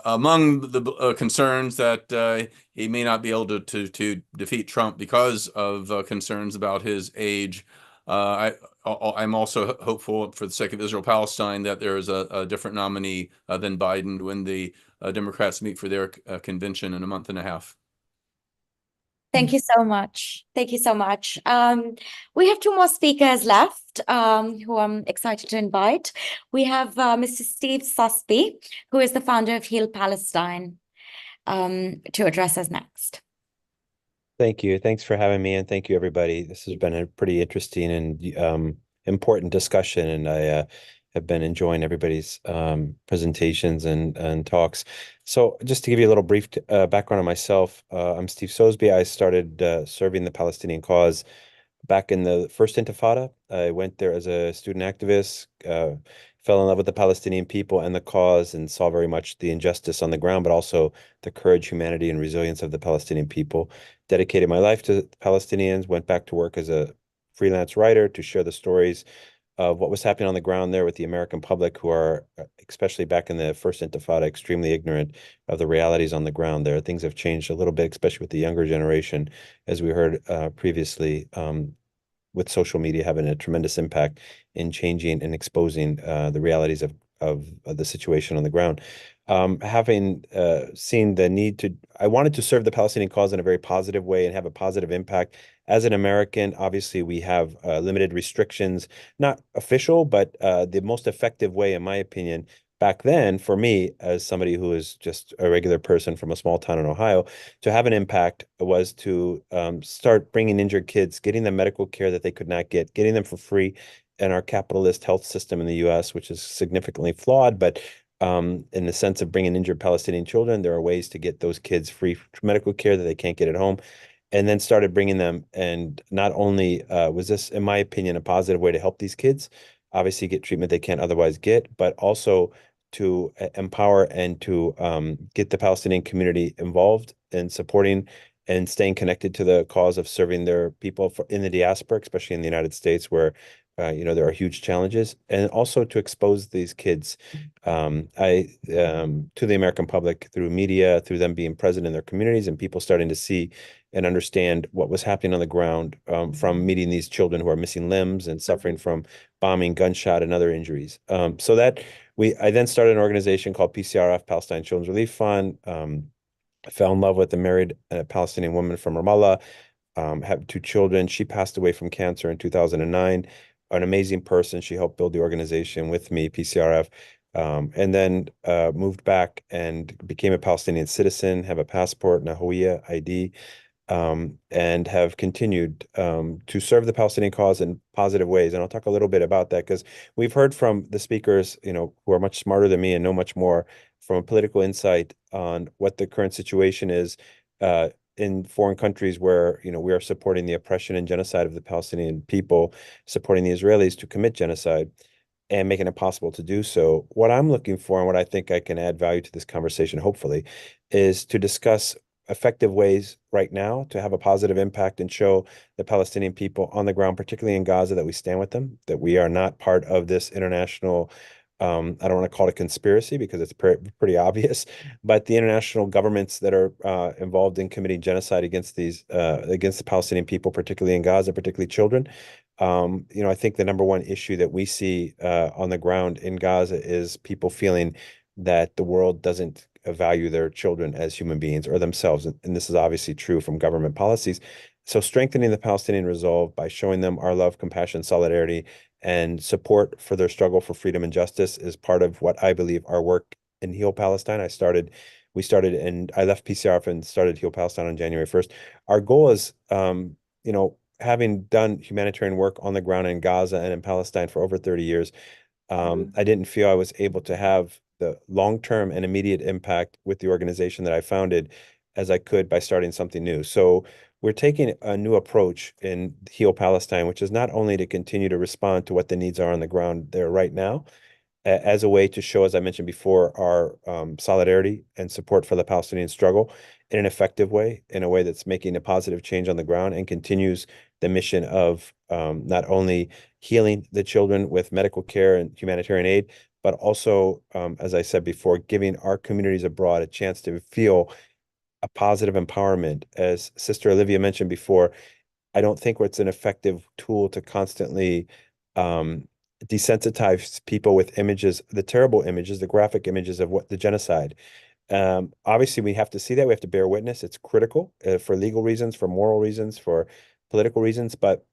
among the concerns that he may not be able to defeat Trump because of concerns about his age. I'm also hopeful, for the sake of Israel-Palestine, that there is a different nominee than Biden when the Democrats meet for their convention in a month and a half. Thank you so much. Thank you so much. We have two more speakers left who I'm excited to invite. We have Mr. Steve Susby, who is the founder of Heal Palestine, to address us next. Thank you. Thanks for having me, and thank you, everybody. This has been a pretty interesting and important discussion, and I have been enjoying everybody's presentations and talks. So just to give you a little brief background on myself, I'm Steve Sosby. I started serving the Palestinian cause back in the first Intifada. I went there as a student activist, fell in love with the Palestinian people and the cause, and saw very much the injustice on the ground, but also the courage, humanity, and resilience of the Palestinian people. Dedicated my life to the Palestinians, went back to work as a freelance writer to share the stories of what was happening on the ground there with the American public, who are, especially back in the first Intifada, extremely ignorant of the realities on the ground there. Things have changed a little bit, especially with the younger generation, as we heard previously, with social media having a tremendous impact in changing and exposing the realities of the situation on the ground. Having seen the need to, I wanted to serve the Palestinian cause in a very positive way and have a positive impact. As an American, obviously, we have limited restrictions, not official, but the most effective way, in my opinion, back then, for me, as somebody who is just a regular person from a small town in Ohio, to have an impact was to start bringing injured kids, getting them medical care that they could not get, getting them for free in our capitalist health system in the U.S., which is significantly flawed, but in the sense of bringing injured Palestinian children, there are ways to get those kids free medical care that they can't get at home. And then started bringing them. And not only was this, in my opinion, a positive way to help these kids, obviously get treatment they can't otherwise get, but also to empower and to get the Palestinian community involved in supporting and staying connected to the cause of serving their people in the diaspora, especially in the United States, where there are huge challenges, and also to expose these kids to the American public through media, through them being present in their communities and people starting to see and understand what was happening on the ground, from meeting these children who are missing limbs and suffering from bombing, gunshot, and other injuries. So that I then started an organization called PCRF, Palestine Children's Relief Fund. I fell in love with a married Palestinian woman from Ramallah, have 2 children. She passed away from cancer in 2009. An amazing person. She helped build the organization with me, PCRF, and then moved back and became a Palestinian citizen, have a passport, Nahoia ID, and have continued to serve the Palestinian cause in positive ways. And I'll talk a little bit about that because we've heard from the speakers, who are much smarter than me and know much more from a political insight on what the current situation is in foreign countries where, we are supporting the oppression and genocide of the Palestinian people, supporting the Israelis to commit genocide and making it possible to do so. What I'm looking for and what I think I can add value to this conversation, hopefully, is to discuss effective ways right now to have a positive impact and show the Palestinian people on the ground, particularly in Gaza, that we stand with them, that we are not part of this international, I don't want to call it a conspiracy because it's pretty obvious, but the international governments that are involved in committing genocide against against the Palestinian people, particularly in Gaza, particularly children. I think the number one issue that we see on the ground in Gaza is people feeling that the world doesn't value their children as human beings or themselves. And this is obviously true from government policies. So strengthening the Palestinian resolve by showing them our love, compassion, solidarity, and support for their struggle for freedom and justice is part of what I believe our work in Heal Palestine. We started, and I left PCRF and started Heal Palestine on January 1st. Our goal is, having done humanitarian work on the ground in Gaza and in Palestine for over 30 years, I didn't feel I was able to have the long-term and immediate impact with the organization that I founded as I could by starting something new. So we're taking a new approach in Heal Palestine, which is not only to continue to respond to what the needs are on the ground there right now, as a way to show, as I mentioned before, our solidarity and support for the Palestinian struggle in an effective way, in a way that's making a positive change on the ground and continues the mission of not only healing the children with medical care and humanitarian aid, but also, as I said before, giving our communities abroad a chance to feel a positive empowerment. As Sister Olivia mentioned before, I don't think it's an effective tool to constantly desensitize people with images, the terrible images, the graphic images of what the genocide. Obviously, we have to see that. We have to bear witness. It's critical for legal reasons, for moral reasons, for political reasons. But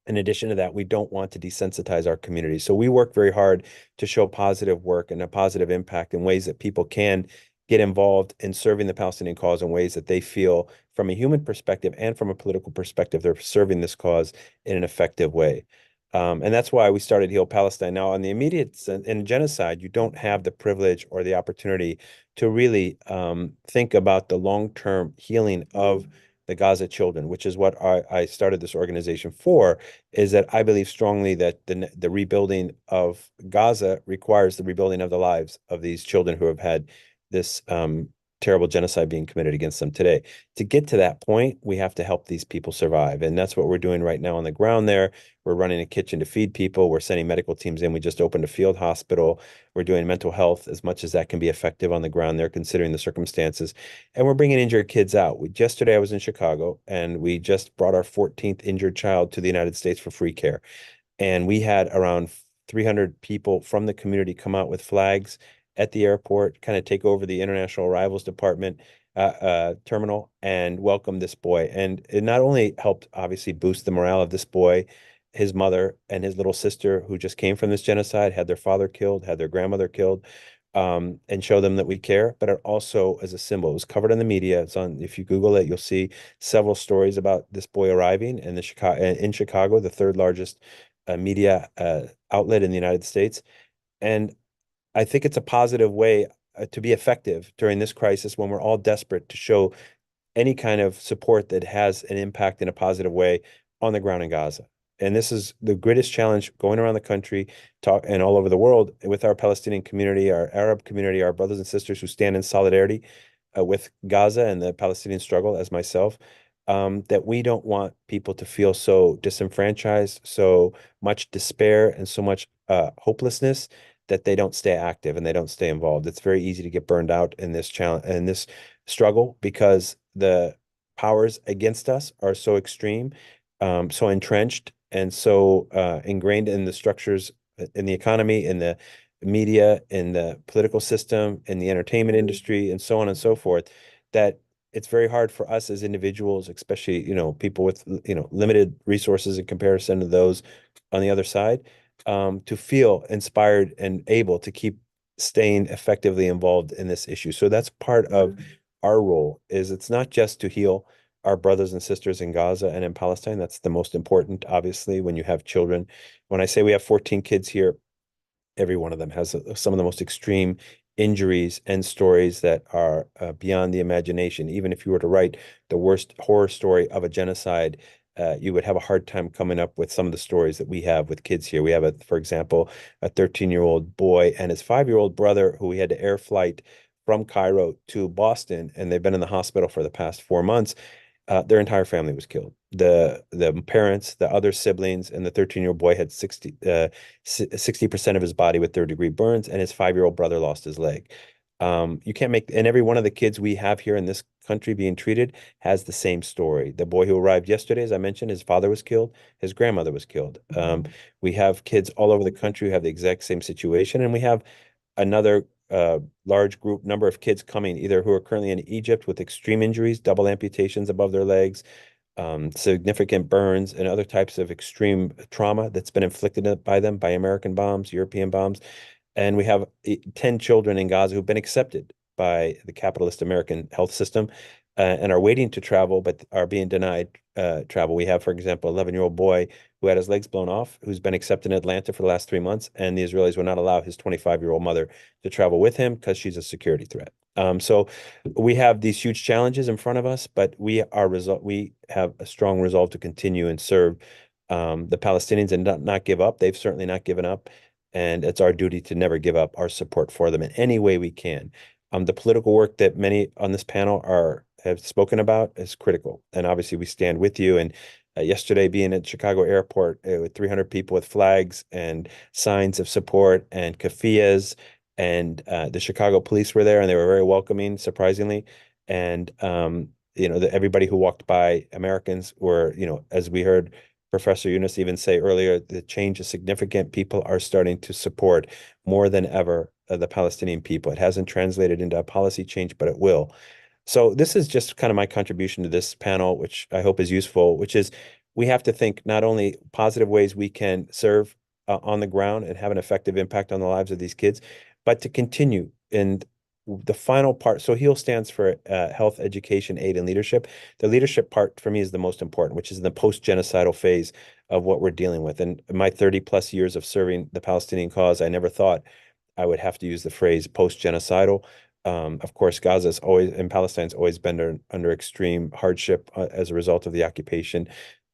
in addition to that, we don't want to desensitize our community. So we work very hard to show positive work and a positive impact in ways that people can get involved in serving the Palestinian cause in ways that they feel, from a human perspective and from a political perspective, they're serving this cause in an effective way. And that's why we started Heal Palestine. Now, on the immediate, in genocide, you don't have the privilege or the opportunity to really think about the long-term healing of the Gaza children, which is what I started this organization for, is that I believe strongly that the rebuilding of Gaza requires the rebuilding of the lives of these children who have had this terrible genocide being committed against them today. To get to that point, we have to help these people survive. And that's what we're doing right now on the ground there. We're running a kitchen to feed people. We're sending medical teams in. We just opened a field hospital. We're doing mental health as much as that can be effective on the ground there, considering the circumstances. And we're bringing injured kids out. Yesterday, I was in Chicago, and we just brought our 14th injured child to the United States for free care. And we had around 300 people from the community come out with flags at the airport, kind of take over the International Arrivals Department terminal and welcome this boy. And it not only helped obviously boost the morale of this boy, his mother and his little sister who just came from this genocide, had their father killed, had their grandmother killed, and show them that we care, but it also as a symbol. It was covered in the media. It's on, if you Google it, you'll see several stories about this boy arriving in Chicago, the third largest media outlet in the United States. And I think it's a positive way to be effective during this crisis when we're all desperate to show any kind of support that has an impact in a positive way on the ground in Gaza. And this is the greatest challenge going around the country and all over the world with our Palestinian community, our Arab community, our brothers and sisters who stand in solidarity with Gaza and the Palestinian struggle, as myself, that we don't want people to feel so disenfranchised, so much despair, and so much hopelessness that they don't stay active and they don't stay involved. It's very easy to get burned out in this challenge, in this struggle, because the powers against us are so extreme, so entrenched, and so ingrained in the structures, in the economy, in the media, in the political system, in the entertainment industry, and so on and so forth, that it's very hard for us as individuals, especially, people with, limited resources in comparison to those on the other side, to feel inspired and able to keep staying effectively involved in this issue. So that's part of our role. Is it's not just to heal our brothers and sisters in Gaza and in Palestine. That's the most important, obviously, when you have children. When I say we have 14 kids here, every one of them has some of the most extreme injuries and stories that are beyond the imagination. Even if you were to write the worst horror story of a genocide, you would have a hard time coming up with some of the stories that we have with kids here. We have, for example, a 13-year-old boy and his 5-year-old brother who we had to air flight from Cairo to Boston, and they've been in the hospital for the past 4 months. Their entire family was killed. The parents, the other siblings, and the 13-year-old boy had 60% of his body with third-degree burns, and his 5-year-old brother lost his leg. You can't make, and every one of the kids we have here in this country being treated has the same story. The boy who arrived yesterday, as I mentioned, his father was killed, his grandmother was killed. We have kids all over the country who have the exact same situation, and we have another large number of kids coming, either who are currently in Egypt with extreme injuries, double amputations above their legs, significant burns, and other types of extreme trauma that's been inflicted by them by American bombs, European bombs. And we have 10 children in Gaza who've been accepted by the capitalist American health system and are waiting to travel, but are being denied travel. We have, for example, 11-year-old boy who had his legs blown off, who's been accepted in Atlanta for the last 3 months, and the Israelis will not allow his 25-year-old mother to travel with him because she's a security threat. So we have these huge challenges in front of us, but we have a strong resolve to continue and serve the Palestinians and not give up. They've certainly not given up, and it's our duty to never give up our support for them in any way we can. The political work that many on this panel have spoken about is critical, and obviously we stand with you. And yesterday, being at Chicago Airport with 300 people with flags and signs of support and keffiyehs, and the Chicago police were there, and they were very welcoming, surprisingly. And everybody who walked by, Americans were, as we heard Professor Yunus even say earlier, the change is significant. People are starting to support more than ever the Palestinian people. It hasn't translated into a policy change, but it will. So this is just kind of my contribution to this panel, which I hope is useful, which is we have to think not only positive ways we can serve on the ground and have an effective impact on the lives of these kids, but to continue. And the final part, so HEAL stands for Health, Education, Aid, and Leadership. The leadership part for me is the most important, which is the post-genocidal phase of what we're dealing with. And my 30+ years of serving the Palestinian cause, I never thought I would have to use the phrase post-genocidal. Of course, Gaza's always, and Palestine's always been under extreme hardship as a result of the occupation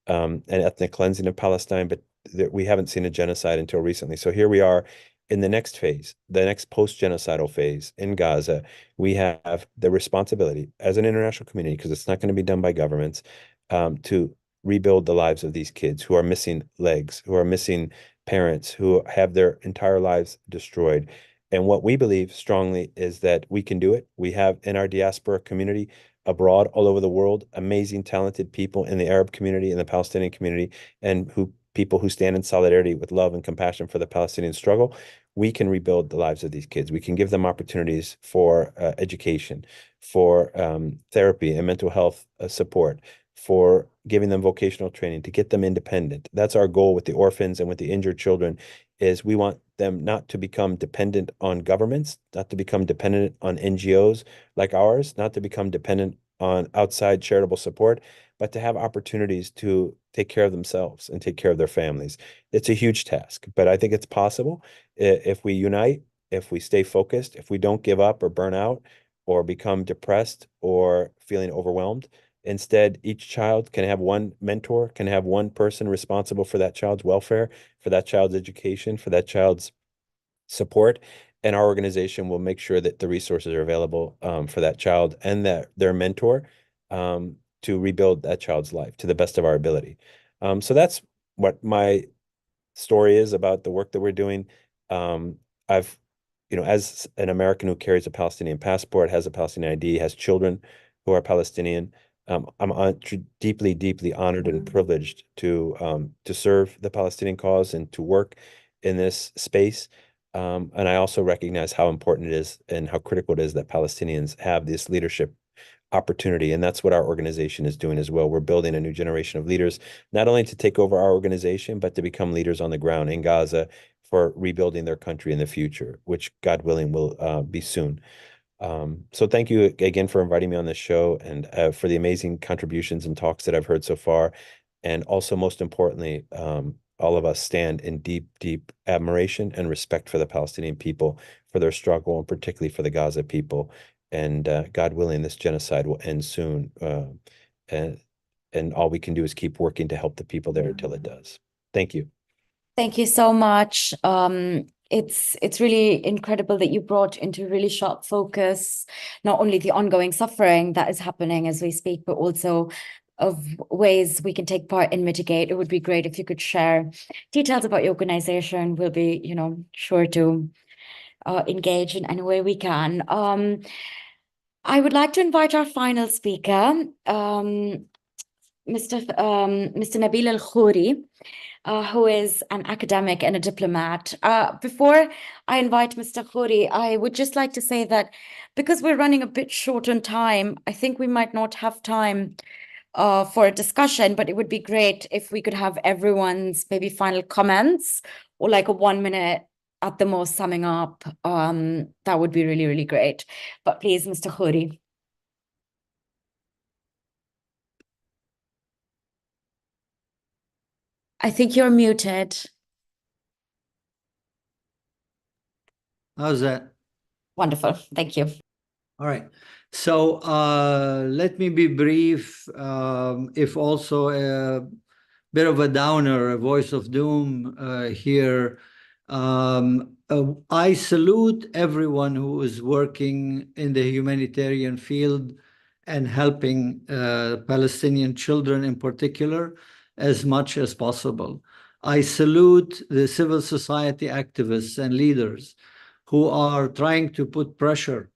and ethnic cleansing of Palestine, but we haven't seen a genocide until recently. So here we are in the next phase, the next post-genocidal phase in Gaza. We have the responsibility as an international community, because it's not going to be done by governments, to rebuild the lives of these kids who are missing legs, who are missing parents, who have their entire lives destroyed. And what we believe strongly is that we can do it. We have in our diaspora community abroad, all over the world, amazing, talented people in the Arab community, in the Palestinian community, and people who stand in solidarity with love and compassion for the Palestinian struggle. We can rebuild the lives of these kids. We can give them opportunities for education, for therapy and mental health support, for giving them vocational training to get them independent. That's our goal with the orphans and with the injured children, is we want them not to become dependent on governments, not to become dependent on NGOs like ours, not to become dependent on outside charitable support, but to have opportunities to take care of themselves and take care of their families. It's a huge task, but I think it's possible if we unite, if we stay focused, if we don't give up or burn out or become depressed or feeling overwhelmed. Instead, each child can have one mentor, can have one person responsible for that child's welfare, for that child's education, for that child's support. And our organization will make sure that the resources are available for that child and their mentor to rebuild that child's life to the best of our ability. So that's what my story is about the work that we're doing. I've, as an American who carries a Palestinian passport, has a Palestinian ID, has children who are Palestinian, deeply, deeply honored and privileged to serve the Palestinian cause and to work in this space. And I also recognize how important it is and how critical it is that Palestinians have this leadership opportunity. And that's what our organization is doing as well. We're building a new generation of leaders, not only to take over our organization, but to become leaders on the ground in Gaza for rebuilding their country in the future, which God willing will be soon. So thank you again for inviting me on this show and for the amazing contributions and talks that I've heard so far. And also, most importantly, all of us stand in deep, deep admiration and respect for the Palestinian people, for their struggle, and particularly for the Gaza people. And God willing, this genocide will end soon. And all we can do is keep working to help the people there until it does. Thank you. Thank you so much. It's really incredible that you brought into really sharp focus not only the ongoing suffering that is happening as we speak, but also of ways we can take part and mitigate. It would be great if you could share details about your organization. We'll be, sure to engage in any way we can. I would like to invite our final speaker, Mr. Nabil El-Khouri, who is an academic and a diplomat. Before I invite Mr. Khouri, I would just like to say that because we're running a bit short on time, I think we might not have time for a discussion, but it would be great if we could have everyone's maybe final comments or like a 1 minute at the most summing up. That would be really, really great. But please, Mr. Khouri. I think you're muted. How's that? Wonderful. Thank you. All right. So let me be brief, if also a bit of a downer, a voice of doom here. I salute everyone who is working in the humanitarian field and helping Palestinian children in particular as much as possible. I salute the civil society activists and leaders who are trying to put pressure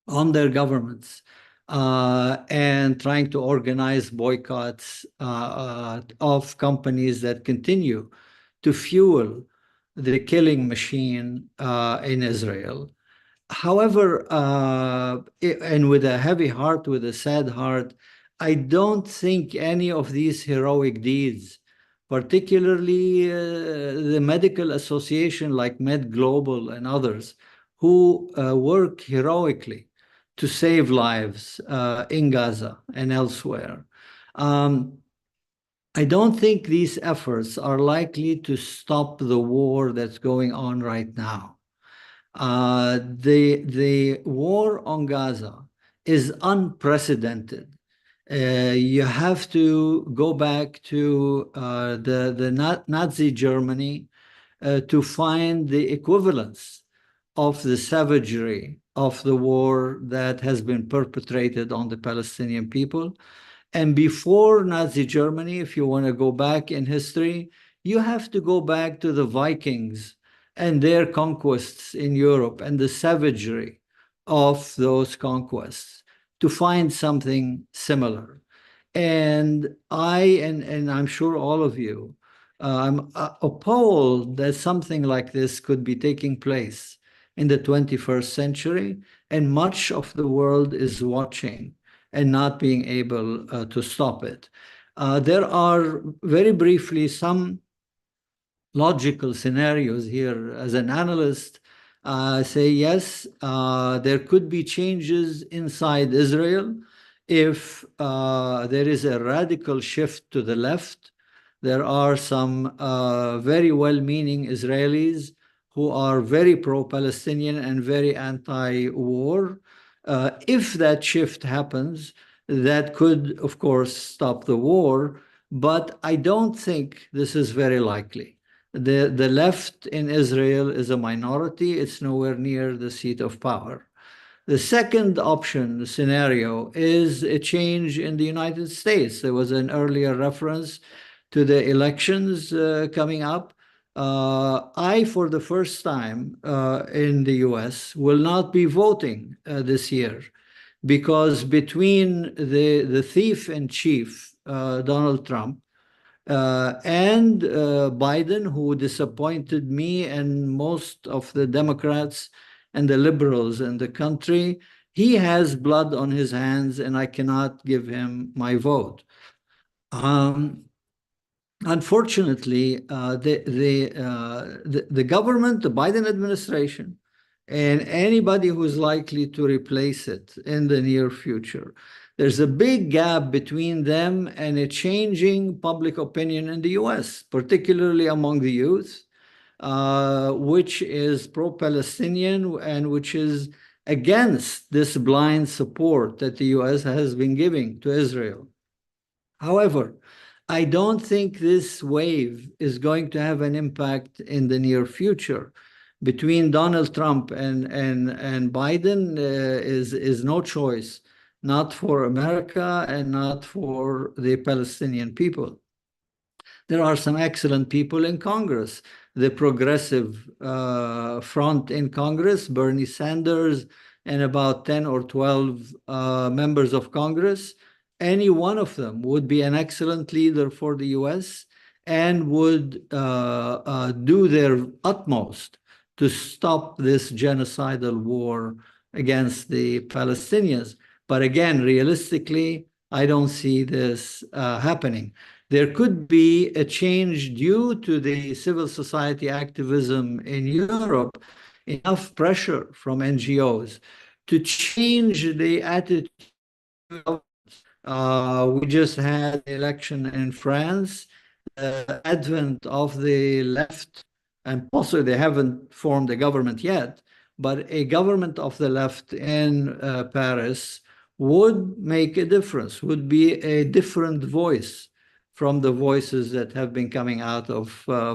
on their governments and trying to organize boycotts of companies that continue to fuel the killing machine in Israel. However, and with a heavy heart, with a sad heart, I don't think any of these heroic deeds, particularly the medical association like Med Global and others, who work heroically to save lives in Gaza and elsewhere. I don't think these efforts are likely to stop the war that's going on right now. The war on Gaza is unprecedented. You have to go back to the Nazi Germany to find the equivalence of the savagery of the war that has been perpetrated on the Palestinian people. And before Nazi Germany, if you want to go back in history, you have to go back to the Vikings and their conquests in Europe and the savagery of those conquests to find something similar. And I'm sure all of you, I'm appalled that something like this could be taking place in the 21st century, and much of the world is watching and not being able to stop it. There are, very briefly, some logical scenarios here. As an analyst, say yes, there could be changes inside Israel if there is a radical shift to the left. There are some very well-meaning Israelis who are very pro-Palestinian and very anti-war. If that shift happens, that could, of course, stop the war, but I don't think this is very likely. The left in Israel is a minority. It's nowhere near the seat of power. The second option, the scenario, is a change in the United States. There was an earlier reference to the elections coming up. I, for the first time in the US, will not be voting this year because between the thief in chief, Donald Trump, and Biden, who disappointed me and most of the Democrats and the liberals in the country, he has blood on his hands, and I cannot give him my vote. Unfortunately, the government, the Biden administration, and anybody who's likely to replace it in the near future, there's a big gap between them and a changing public opinion in the US, particularly among the youth, which is pro-Palestinian and which is against this blind support that the US has been giving to Israel. However, I don't think this wave is going to have an impact in the near future. Between Donald Trump and Biden is no choice, not for America and not for the Palestinian people. There are some excellent people in Congress. The progressive front in Congress, Bernie Sanders, and about 10 or 12 members of Congress, any one of them would be an excellent leader for the US and would do their utmost to stop this genocidal war against the Palestinians. But again, realistically, I don't see this happening. There could be a change due to the civil society activism in Europe, enough pressure from NGOs to change the attitude. We just had an election in France. The advent of the left, and possibly they haven't formed a government yet, but a government of the left in Paris would make a difference, would be a different voice from the voices that have been coming out of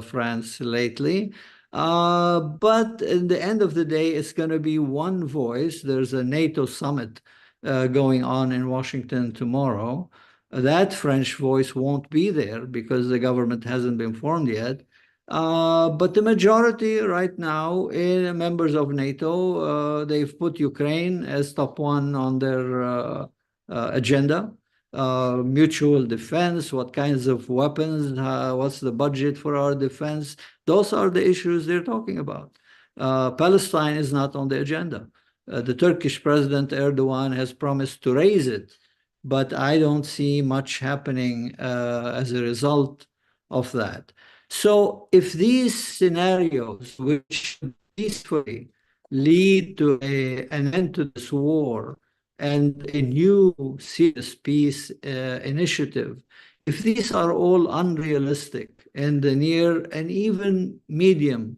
France lately. But at the end of the day, it's going to be one voice. There's a NATO summit going on in Washington tomorrow. That French voice won't be there because the government hasn't been formed yet. But the majority right now in members of NATO, they've put Ukraine as top one on their agenda. Mutual defense, what kinds of weapons, what's the budget for our defense? Those are the issues they're talking about. Palestine is not on the agenda. The Turkish President Erdogan has promised to raise it, but I don't see much happening as a result of that. So if these scenarios, which peacefully lead to an end to this war and a new serious peace initiative, if these are all unrealistic in the near and even medium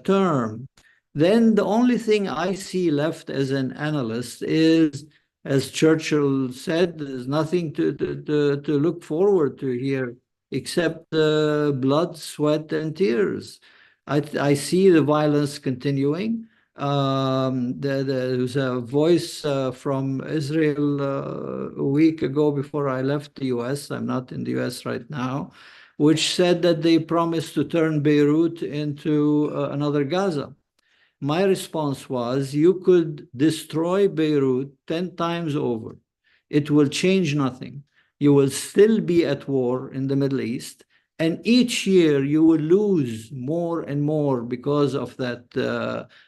term, then the only thing I see left as an analyst is, as Churchill said, there's nothing to look forward to here except blood, sweat, and tears. I see the violence continuing. There was a voice from Israel a week ago before I left the US. I'm not in the US right now, which said that they promised to turn Beirut into another Gaza. My response was, you could destroy Beirut 10 times over. It will change nothing. You will still be at war in the Middle East. And each year you will lose more and more because of that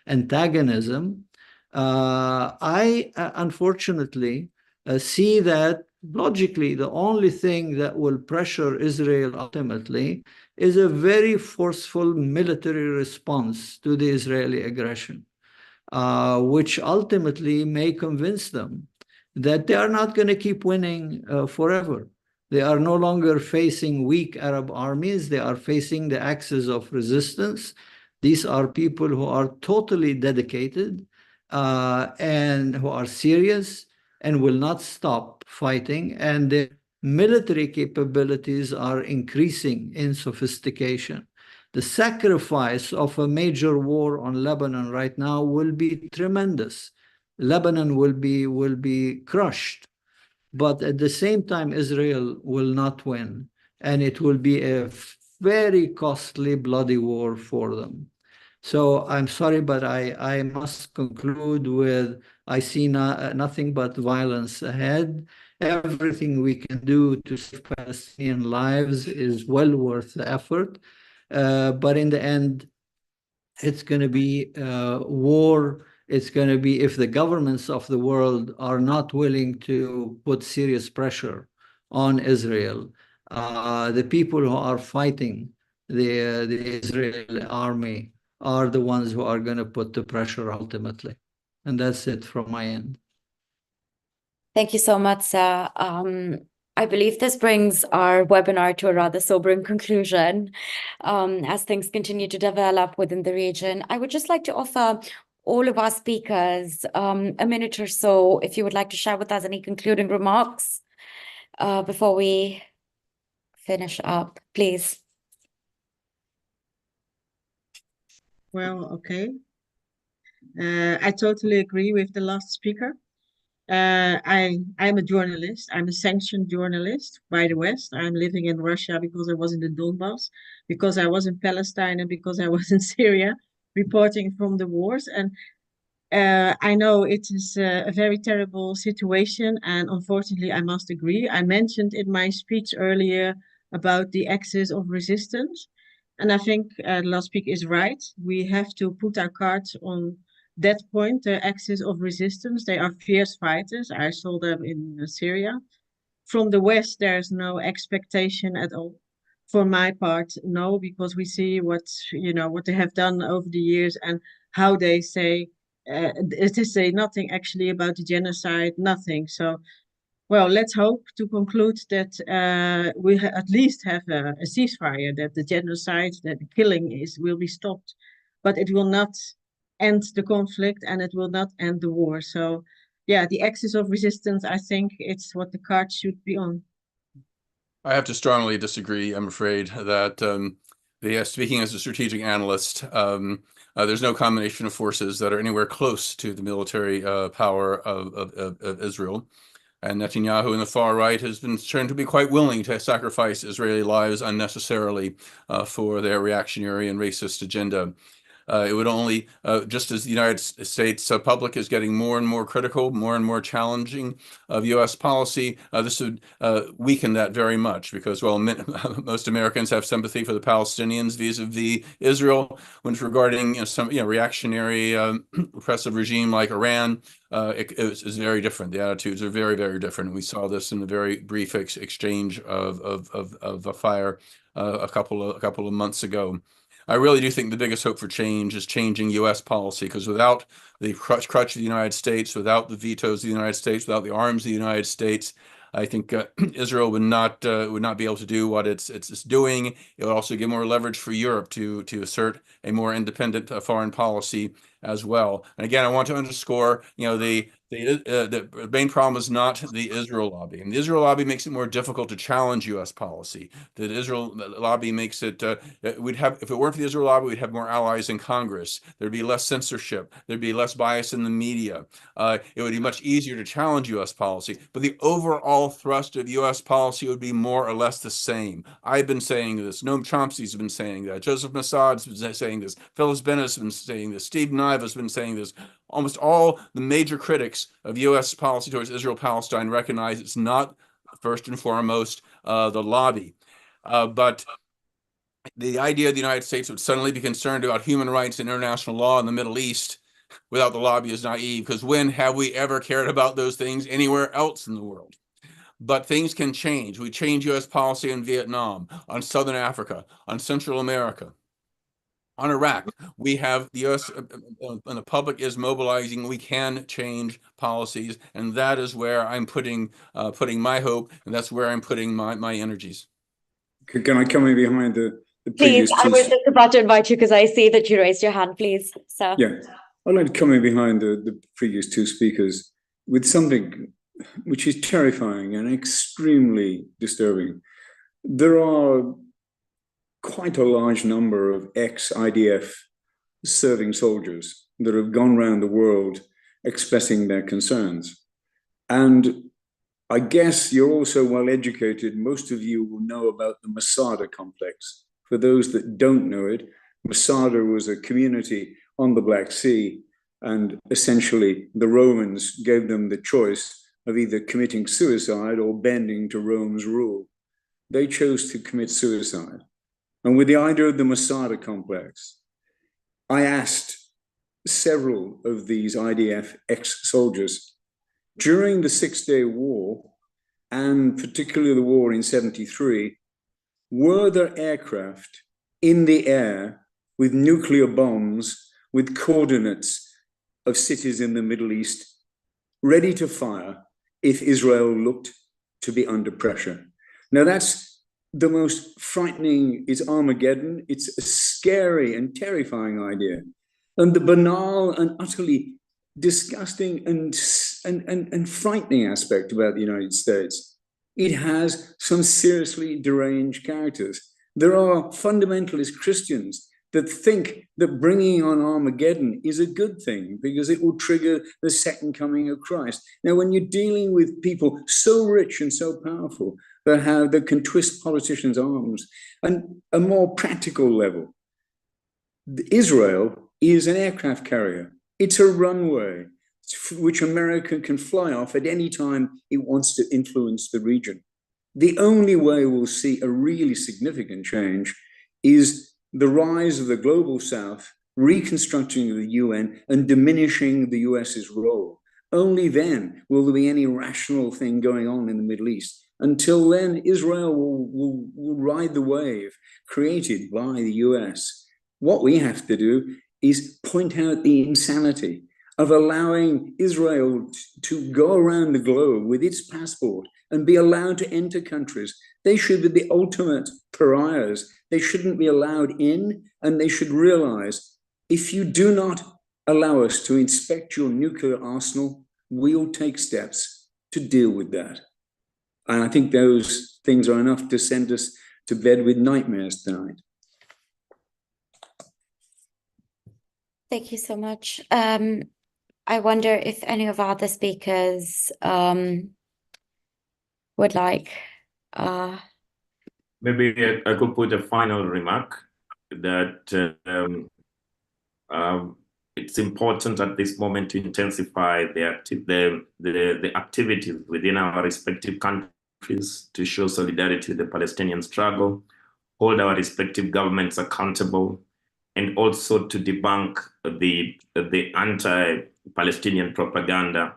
antagonism. I unfortunately see that logically the only thing that will pressure Israel ultimately is a very forceful military response to the Israeli aggression, which ultimately may convince them that they are not going to keep winning forever. They are no longer facing weak Arab armies. They are facing the axis of resistance. These are people who are totally dedicated and who are serious and will not stop fighting. And the military capabilities are increasing in sophistication. The sacrifice of a major war on Lebanon right now will be tremendous. Lebanon will be crushed. But at the same time, Israel will not win. And it will be a very costly, bloody war for them. So I'm sorry, but I must conclude with I see nothing but violence ahead. Everything we can do to save Palestinian lives is well worth the effort. But in the end, it's going to be war. It's going to be, if the governments of the world are not willing to put serious pressure on Israel, the people who are fighting the Israeli army are the ones who are going to put the pressure ultimately. And that's it from my end. Thank you so much, sir. I believe this brings our webinar to a rather sobering conclusion as things continue to develop within the region. I would just like to offer all of our speakers a minute or so, if you would like to share with us any concluding remarks before we finish up, please. Well, okay. I totally agree with the last speaker. I'm a journalist. I'm a sanctioned journalist by the West. I'm living in Russia because I was in the Donbass, because I was in Palestine, and because I was in Syria reporting from the wars. And I know it is a very terrible situation, and unfortunately, I must agree. I mentioned in my speech earlier about the axis of resistance, and I think the last speaker is right. We have to put our cards on that point, the axis of resistance. They are fierce fighters. I saw them in Syria. From the West, there's no expectation at all. For my part, no, because we see what they have done over the years and how they say they say nothing actually about the genocide, nothing. So, well, let's hope to conclude that we at least have a ceasefire, that the genocide, that the killing will be stopped, but it will not end the conflict and it will not end the war. So, yeah, the axis of resistance, I think it's what the cards should be on. I have to strongly disagree. I'm afraid that speaking as a strategic analyst, there's no combination of forces that are anywhere close to the military power of Israel. And Netanyahu in the far right has been shown to be quite willing to sacrifice Israeli lives unnecessarily for their reactionary and racist agenda. It would only, just as the United States public is getting more and more critical, more and more challenging of U.S. policy, this would weaken that very much because, well, most Americans have sympathy for the Palestinians vis-a-vis Israel. When it's regarding some reactionary oppressive regime like Iran, it is very different. The attitudes are very, very different. We saw this in the very brief exchange of a fire a couple of months ago. I really do think the biggest hope for change is changing U.S. policy, because without the crutch of the United States, without the vetoes of the United States, without the arms of the United States, I think Israel would not be able to do what it's doing. It would also give more leverage for Europe to assert a more independent foreign policy as well. And again, I want to underscore, the main problem is not the Israel lobby. And the Israel lobby makes it more difficult to challenge U.S. policy. The Israel lobby makes it, if it weren't for the Israel lobby, we'd have more allies in Congress. There'd be less censorship. There'd be less bias in the media. It would be much easier to challenge U.S. policy. But the overall thrust of U.S. policy would be more or less the same. I've been saying this. Noam Chomsky's been saying that. Joseph Massad's been saying this. Phyllis Bennett's been saying this. Steve Nye has been saying this. Almost all the major critics of U.S. policy towards Israel-Palestine recognize it's not first and foremost the lobby, but the idea the United States would suddenly be concerned about human rights and international law in the Middle East without the lobby is naive, because when have we ever cared about those things anywhere else in the world? But things can change. We change U.S. policy in Vietnam, on Southern Africa, on Central America. On Iraq, we have the U.S. and the public is mobilizing. We can change policies, and that is where I'm putting my hope, and that's where I'm putting my energies. Can I come in behind the Please, previous I was just about to invite you because I see that you raised your hand, please, sir. Yeah, I'd like to come in behind the previous two speakers with something which is terrifying and extremely disturbing. There are quite a large number of ex-IDF serving soldiers that have gone around the world expressing their concerns. And I guess you're also well educated. Most of you will know about the Masada complex. For those that don't know it, Masada was a community on the Black Sea, and essentially the Romans gave them the choice of either committing suicide or bending to Rome's rule. They chose to commit suicide. And with the idea of the Masada complex, I asked several of these IDF ex-soldiers during the Six-Day War, and particularly the war in 73, were there aircraft in the air with nuclear bombs, with coordinates of cities in the Middle East, ready to fire if Israel looked to be under pressure? Now that's the most frightening, it's Armageddon. It's a scary and terrifying idea. And the banal and utterly disgusting and frightening aspect about the United States, it has some seriously deranged characters. There are fundamentalist Christians that think that bringing on Armageddon is a good thing because it will trigger the second coming of Christ. Now, when you're dealing with people so rich and so powerful that can twist politicians' arms, and a more practical level, Israel is an aircraft carrier. It's a runway which America can fly off at any time it wants to influence the region. The only way we'll see a really significant change is the rise of the global South, reconstructing the UN and diminishing the US's role. Only then will there be any rational thing going on in the Middle East. Until then, Israel will ride the wave created by the US. What we have to do is point out the insanity of allowing Israel to go around the globe with its passport and be allowed to enter countries. They should be the ultimate pariahs. They shouldn't be allowed in, and they should realize, if you do not allow us to inspect your nuclear arsenal, we'll take steps to deal with that. And I think those things are enough to send us to bed with nightmares tonight. Thank you so much. I wonder if any of our other speakers would like. Maybe I could put a final remark that it's important at this moment to intensify the activities within our respective countries to show solidarity with the Palestinian struggle, hold our respective governments accountable, and also to debunk the anti-Palestinian propaganda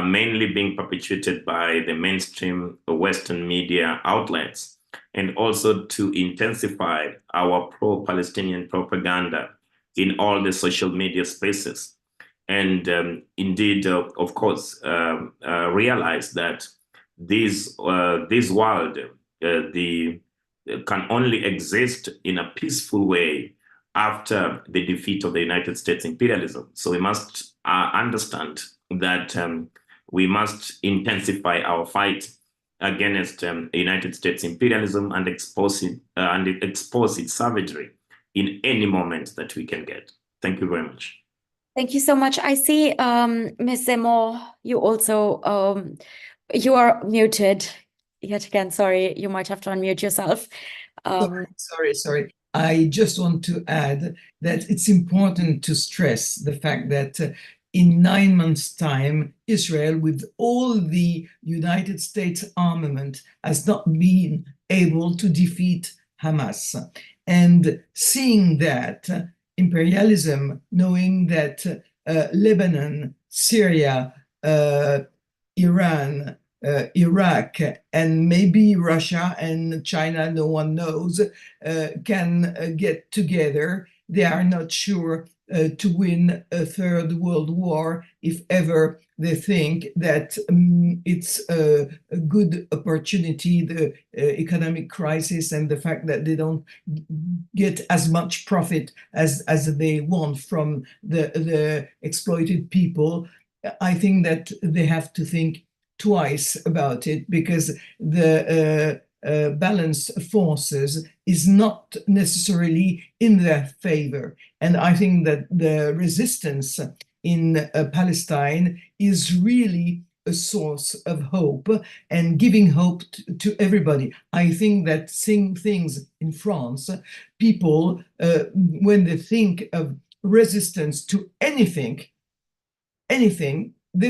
mainly being perpetuated by the mainstream Western media outlets, and also to intensify our pro-Palestinian propaganda in all the social media spaces. And indeed, of course, realize that this world can only exist in a peaceful way after the defeat of the United States imperialism. So we must understand that we must intensify our fight against the United States imperialism and expose its savagery in any moment that we can get. Thank you very much. Thank you so much. I see, Ms. Zemmour, you also, you are muted yet again. Sorry, you might have to unmute yourself. Sorry. I just want to add that it's important to stress the fact that in 9 months' time, Israel, with all the United States armament, has not been able to defeat Hamas. And seeing that imperialism, knowing that Lebanon, Syria, Iran, Iraq, and maybe Russia and China, no one knows, can get together, they are not sure to win a third world war if ever they think that it's a good opportunity, the economic crisis and the fact that they don't get as much profit as they want from the exploited people. I think that they have to think twice about it, because the balance of forces is not necessarily in their favor. And I think that the resistance in Palestine is really a source of hope and giving hope to everybody. I think that seeing things in France, people, when they think of resistance to anything, they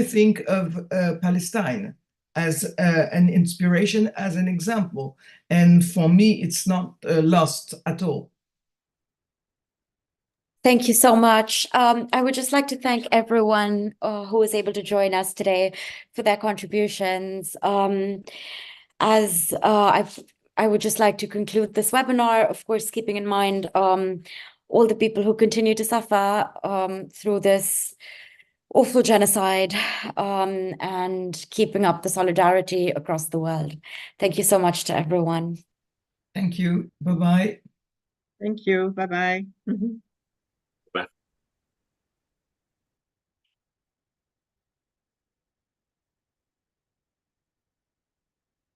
think of Palestine as an inspiration, as an example. And for me, it's not lost at all. Thank you so much. I would just like to thank everyone who was able to join us today for their contributions. I would just like to conclude this webinar, of course, keeping in mind all the people who continue to suffer through this awful genocide, and keeping up the solidarity across the world. Thank you so much to everyone. Thank you. Bye-bye. Thank you. Bye-bye.